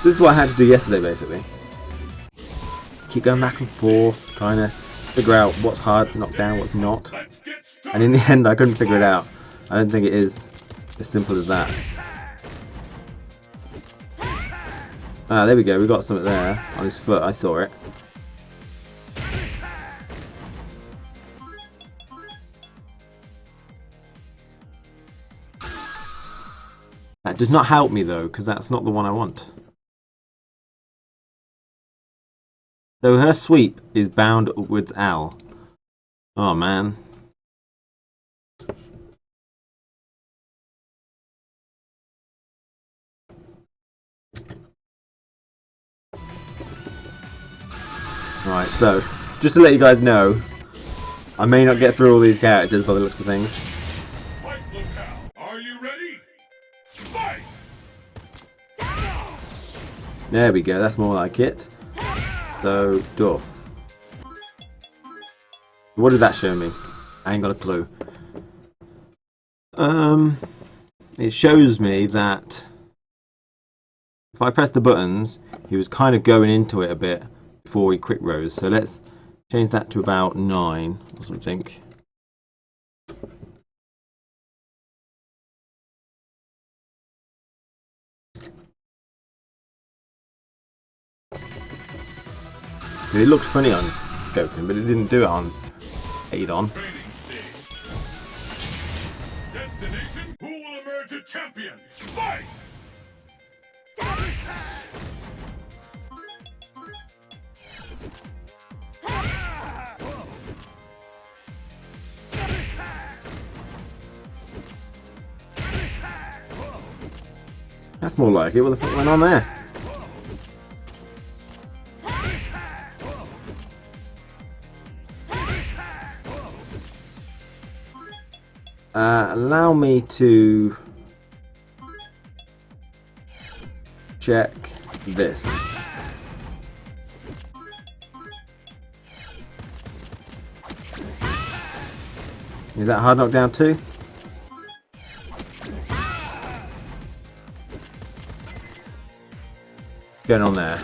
This is what I had to do yesterday, basically. Keep going back and forth, trying to figure out what's hard knockdown, what's not. And in the end, I couldn't figure it out. I don't think it is as simple as that. Ah, there we go. We got something there on his foot. I saw it. That does not help me though, because that's not the one I want. So her sweep is bound upwards L. Oh man. Right, so just to let you guys know, I may not get through all these characters by the looks of things. Fight locale. Are you ready? Fight! There we go, that's more like it. So, Duff. What did that show me? I ain't got a clue. It shows me that if I press the buttons, he was kind of going into it a bit before he quick rose. So let's change that to about 9 or something. It looked funny on Goken, but it didn't do it on Adon. Destination, who will emerge a champion? Fight! That's more like it. What the fuck went on there? Allow me to check this. Is that hard knockdown too? Going on there?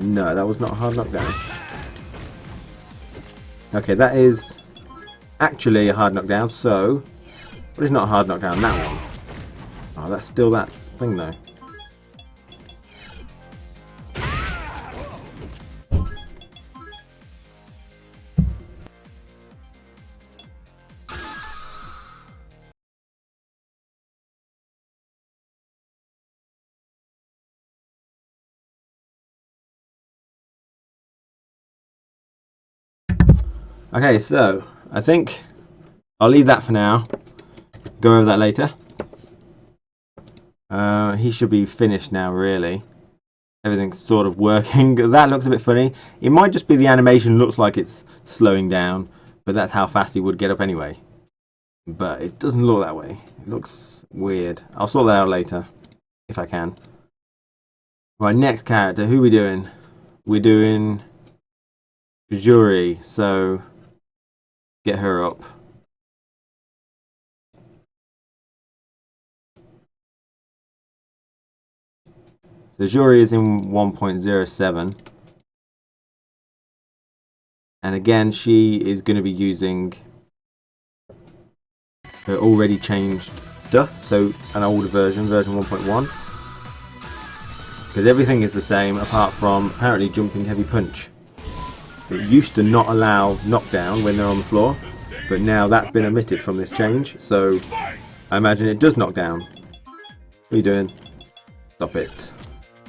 No, that was not a hard knockdown. Okay, that is actually a hard knockdown, so what is not a hard knockdown? That one. Oh, that's still that thing though. Okay, so I think I'll leave that for now. Go over that later. He should be finished now, really. Everything's sort of working. That looks a bit funny. It might just be the animation looks like it's slowing down, but that's how fast he would get up anyway. But it doesn't look that way. It looks weird. I'll sort that out later, if I can. Right, next character. Who are we doing? We're doing Juri, so get her up. So Juri is in 1.07. And again, she is going to be using her already changed stuff. So an older version, version 1.1. Because everything is the same apart from apparently jumping heavy punch. It used to not allow knockdown when they're on the floor, but now that's been omitted from this change, so I imagine it does knock down. What are you doing? Stop it.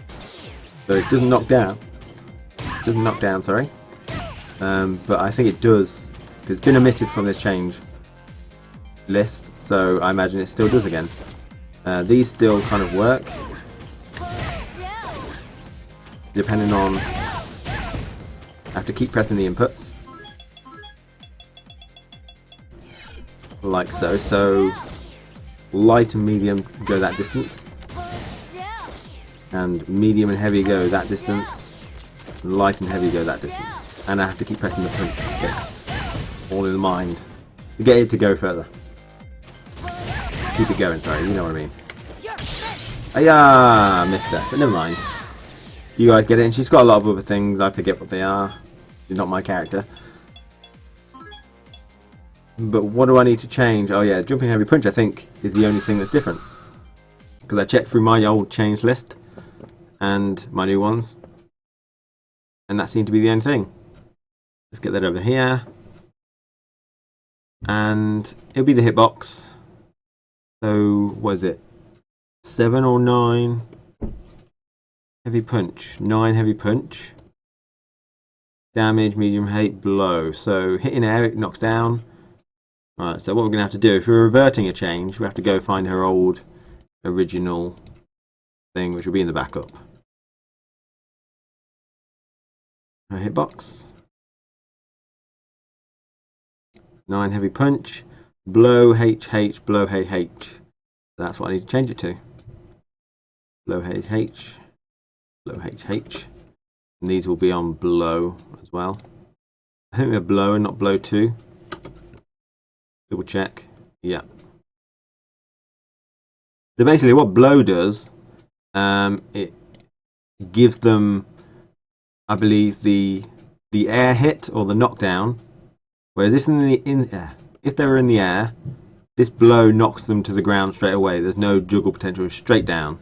So it doesn't knock down. It doesn't knock down, sorry. But I think it does, because it's been omitted from this change list, so I imagine it still does again. These still kind of work, depending on... I have to keep pressing the inputs. Like so. So light and medium go that distance. And medium and heavy go that distance. Light and heavy go that distance. And I have to keep pressing the punch bits. All in the mind. To get it to go further. Keep it going, sorry, you know what I mean. Ayah! Missed her, but never mind. You guys get it, and she's got a lot of other things, I forget what they are. She's not my character. But what do I need to change? Oh yeah, jumping heavy punch I think is the only thing that's different. Because I checked through my old change list and my new ones. And that seemed to be the only thing. Let's get that over here. And it'll be the hitbox. So, what is it? 7 or 9 heavy punch. 9 heavy punch. Damage, medium, hate, blow. So hitting air, it knocks down. Right, so what we're going to have to do, if we're reverting a change, we have to go find her old original thing, which will be in the backup. Her hitbox. 9 heavy punch. Blow, H, blow, H. That's what I need to change it to. Blow, H, blow, H. And these will be on blow as well. I think they're blow and not blow 2. Double check. Yeah. So basically what blow does, it gives them, I believe, the air hit or the knockdown. Whereas if they were in the air, this blow knocks them to the ground straight away. There's no juggle potential, straight down.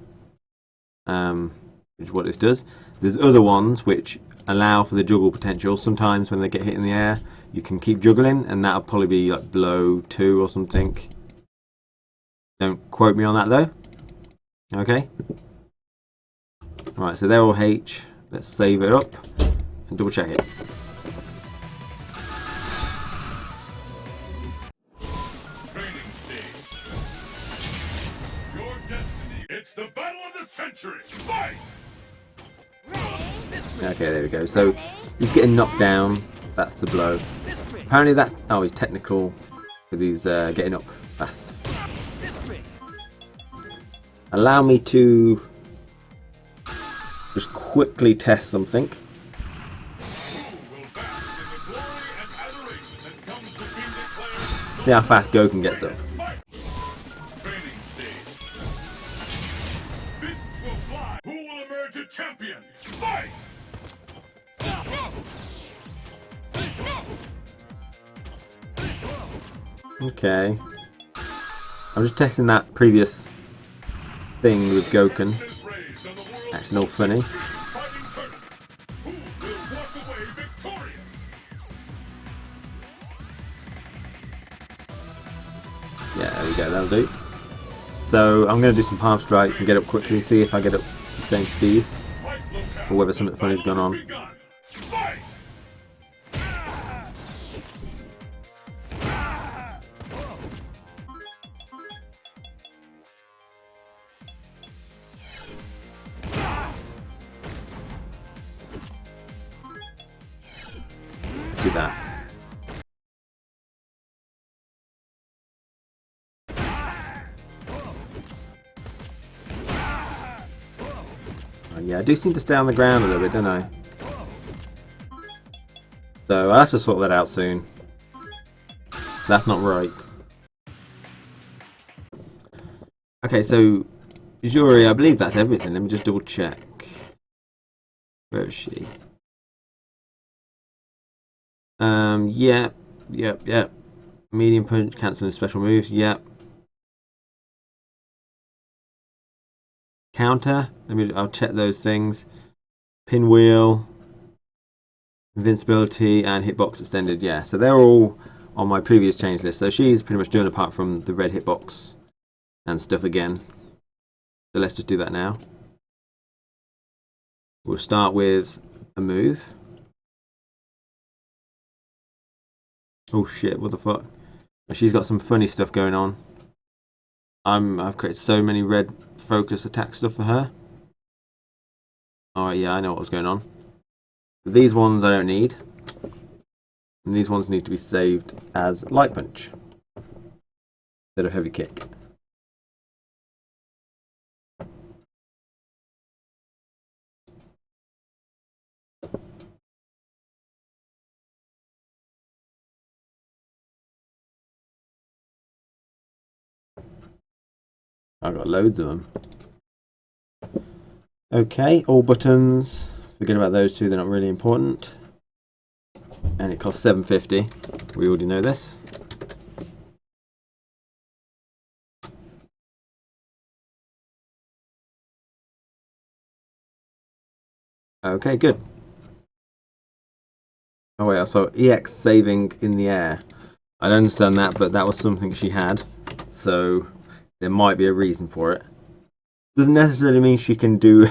which is what this does. There's other ones which allow for the juggle potential. Sometimes when they get hit in the air, you can keep juggling, and that'll probably be like below 2 or something. Don't quote me on that though. Okay. Right, so they're all H. Let's save it up and double check it. Training stage. Your destiny. It's the battle of the century. Fight! Okay, there we go. So he's getting knocked down. That's the blow. Apparently that's... Oh, he's technical because he's getting up fast. Allow me to just quickly test something. See how fast Goken gets up. Training stage. Fists will fly. Who will emerge a champion? Fight! Okay. I'm just testing that previous thing with Gouken. Actually, all funny. Yeah, there we go, that'll do. So I'm going to do some palm strikes and get up quickly, see if I get up the same speed, or whether something funny's gone on. Let's do that. Oh, yeah, I do seem to stay on the ground a little bit, don't I? So I'll have to sort that out soon. That's not right. Okay, so Juri, I believe that's everything. Let me just double check. Where is she? Yep. Medium punch, cancelling special moves, yep. Counter, I'll check those things. Pinwheel, invincibility, and hitbox extended, yeah. So they're all on my previous change list. So she's pretty much doing apart from the red hitbox and stuff again. So let's just do that now. We'll start with a move. Oh shit, what the fuck? She's got some funny stuff going on. I've created so many red focus attack stuff for her. Alright, yeah, I know what was going on. But these ones I don't need. And these ones need to be saved as light punch instead of heavy kick. I've got loads of them. Okay, all buttons. Forget about those two, they're not really important. And it costs $7.50. We already know this. Okay, good. Oh wait, I saw EX saving in the air. I don't understand that, but that was something she had. So there might be a reason for it. Doesn't necessarily mean she can do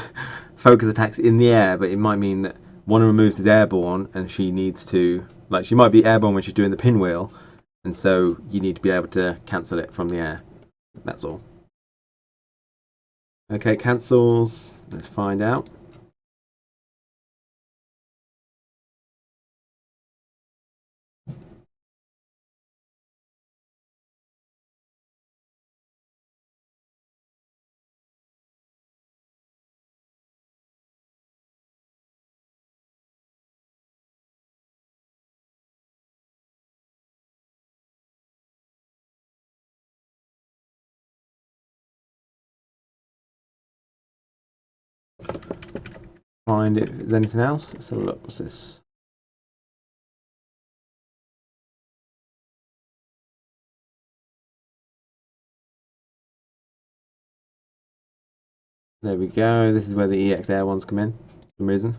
focus attacks in the air, but it might mean that one of her moves is airborne and she needs to, like, she might be airborne when she's doing the pinwheel, and so you need to be able to cancel it from the air. That's all. Okay, cancels. Let's find out. Find it. Is there anything else? Let's have a look. What's this? There we go. This is where the EX air ones come in for some reason.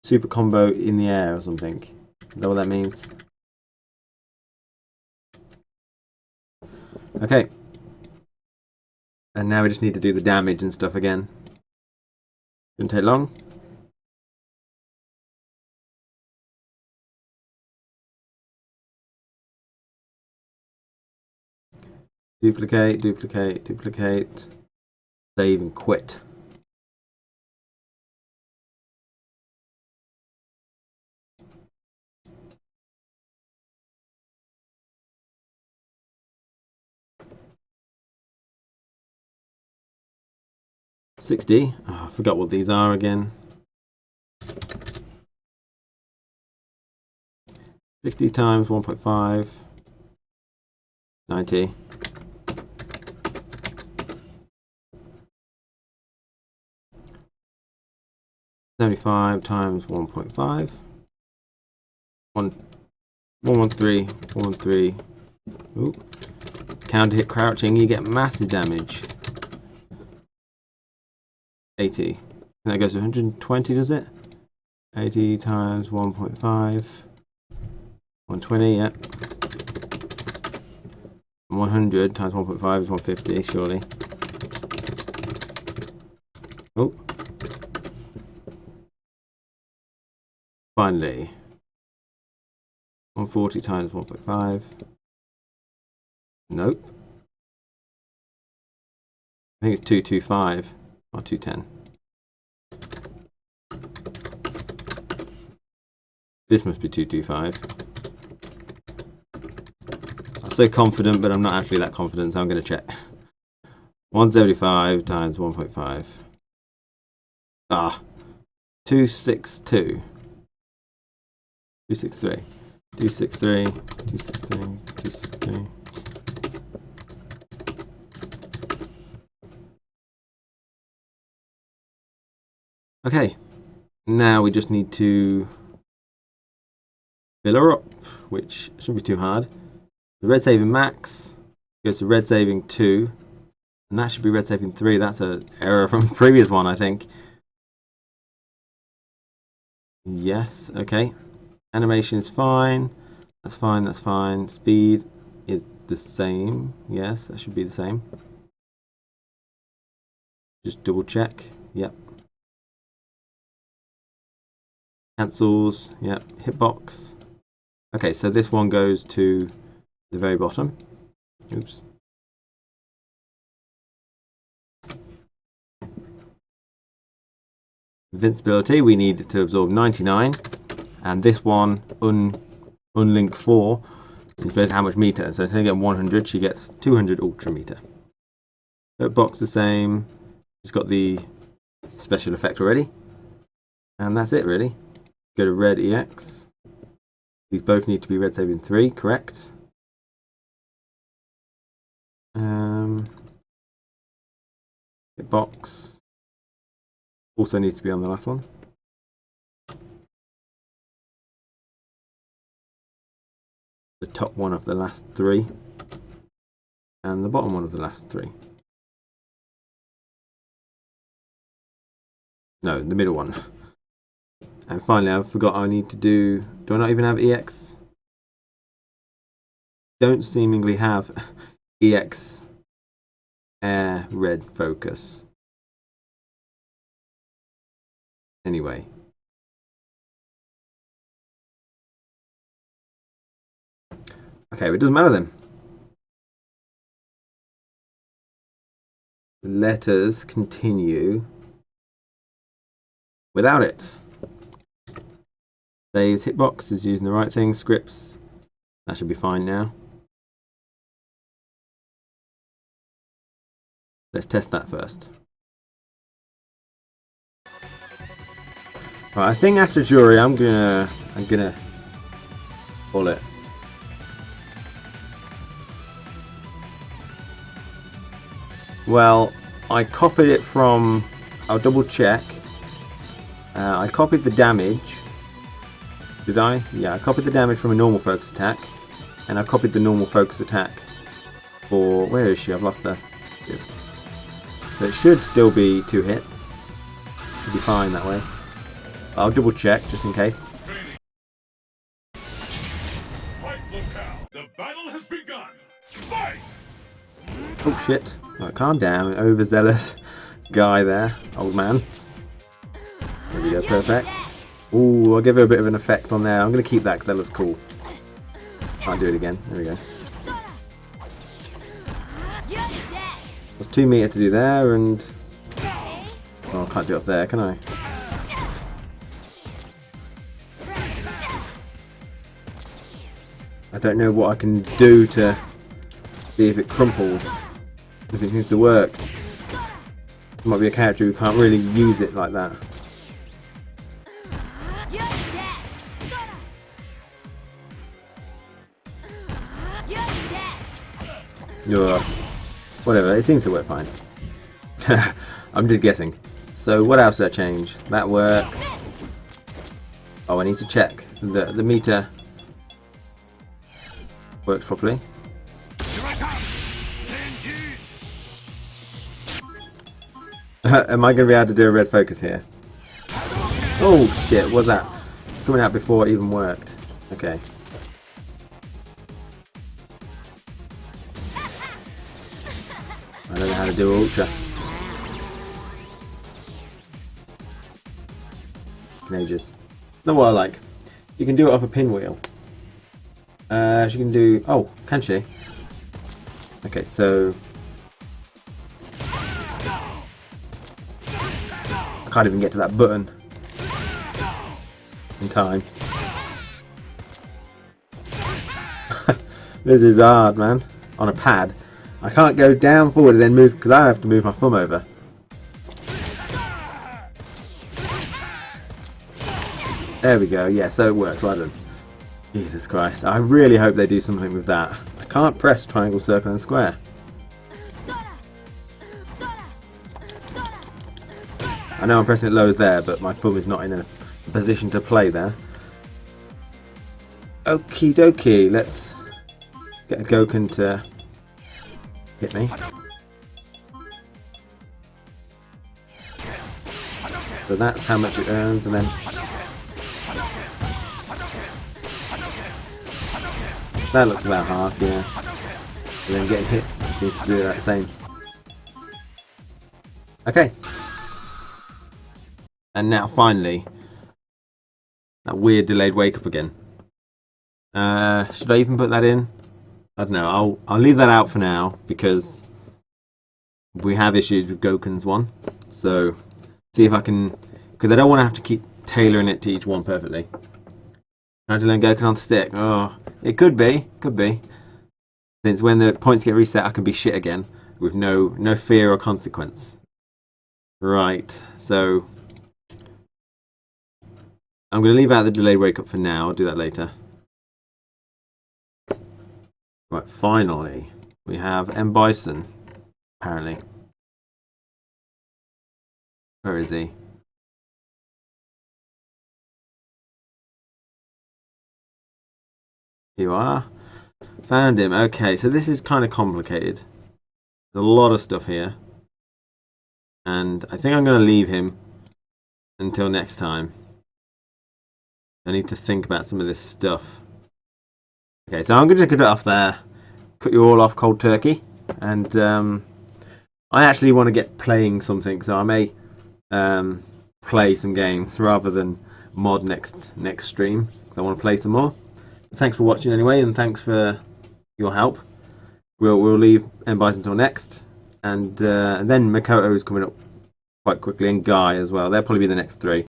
Super combo in the air or something. Is that what that means? Okay. And now we just need to do the damage and stuff again. Shouldn't take long. Duplicate, duplicate, duplicate. Save and quit. $60. Oh, I forgot what these are again. 60 times 1.5. 90. $75 times 1.5. 113. 113. Ooh. Counter hit crouching, you get massive damage. 80. And that goes to 120, does it? 80 times 1.5. 120, yeah. 100 times 1.5 is 150, surely. Oh. Finally. 140 times 1.5. Nope. I think it's 225 or 210. This must be 225. I'm so confident, but I'm not actually that confident, so I'm going to check. 175 times 1.5. Ah. 262. 263. 263. 263. 263. Okay. Now we just need to fill her up, which shouldn't be too hard. The red saving max goes to red saving 2, and that should be red saving 3. That's an error from the previous one, I think. Yes, okay. Animation is fine. That's fine, that's fine. Speed is the same. Yes, that should be the same. Just double check. Yep. Cancels. Yep. Hitbox. Okay, so this one goes to the very bottom. Oops. Invincibility, we need to absorb 99. And this one, unlink 4, is based on how much meter. So instead of getting 100, she gets 200 ultra meter. Box the same. She's got the special effect already. And that's it, really. Go to red EX. These both need to be red saving 3, correct? Box also needs to be on the last one. The top one of the last 3 and the bottom one of the last 3. No, the middle one. And finally, I forgot I need to do I not even have EX? Don't seemingly have EX air red focus. Anyway. Okay, but it doesn't matter then. Let us continue without it. Saves hitbox is using the right thing. Scripts, that should be fine now. Let's test that first. Right, I think after Juri, I'm gonna pull it. Well, I copied it from. I'll double check. I copied the damage. Did I? Yeah, I copied the damage from a normal focus attack, and I copied the normal focus attack for. Where is she? I've lost her. Yes. So it should still be 2 hits. Should be fine that way. I'll double check just in case. Fight locale. The battle has begun. Fight! Oh shit. Right, calm down. Overzealous guy there. Old man. There we go, perfect. Ooh, I'll give her a bit of an effect on there. I'm going to keep that because that looks cool. Can't do it again. There we go. There's 2 meter to do there, and oh, I can't do it up there, can I? I don't know what I can do to see if it crumples. If it seems to work. It might be a character who can't really use it like that. Ugh. Whatever, it seems to work fine. I'm just guessing. So what else did I change? That works. Oh, I need to check the meter works properly. Am I going to be able to do a red focus here? Oh shit, what's that? It's coming out before it even worked. Okay. I don't know how to do ultra. Ages. Not what I like. You can do it off a pinwheel. She can do. Oh, can she? Okay, so I can't even get to that button in time. This is hard, man. On a pad. I can't go down forward and then move because I have to move my thumb over. There we go. Yeah, so it works. Well done. Jesus Christ. I really hope they do something with that. I can't press triangle, circle and square. I know I'm pressing it low as there, but my thumb is not in a position to play there. Okie dokie. Let's get a Gouken to hit me. So that's how much it earns, and then that looks about half, yeah. And then getting hit needs to do that same. Okay. And now finally, that weird delayed wake up again. Should I even put that in? I don't know. I'll leave that out for now because we have issues with Gouken's one. So see if I can, because I don't want to have to keep tailoring it to each one perfectly. Trying to learn Goken on stick. Oh, it could be. Since when the points get reset, I can be shit again with no fear or consequence. Right. So I'm going to leave out the delayed wake up for now. I'll do that later. Right, finally, we have Bison, apparently. Where is he? Here you are. Found him. Okay, so this is kind of complicated. There's a lot of stuff here. And I think I'm going to leave him until next time. I need to think about some of this stuff. Okay, so I'm going to cut it off there. Cut you all off cold turkey. And I actually want to get playing something, so I may play some games rather than mod next stream. So I want to play some more. Thanks for watching anyway, and thanks for your help. We'll leave Bison until next. And then Makoto is coming up quite quickly, and Guy as well. They'll probably be the next 3.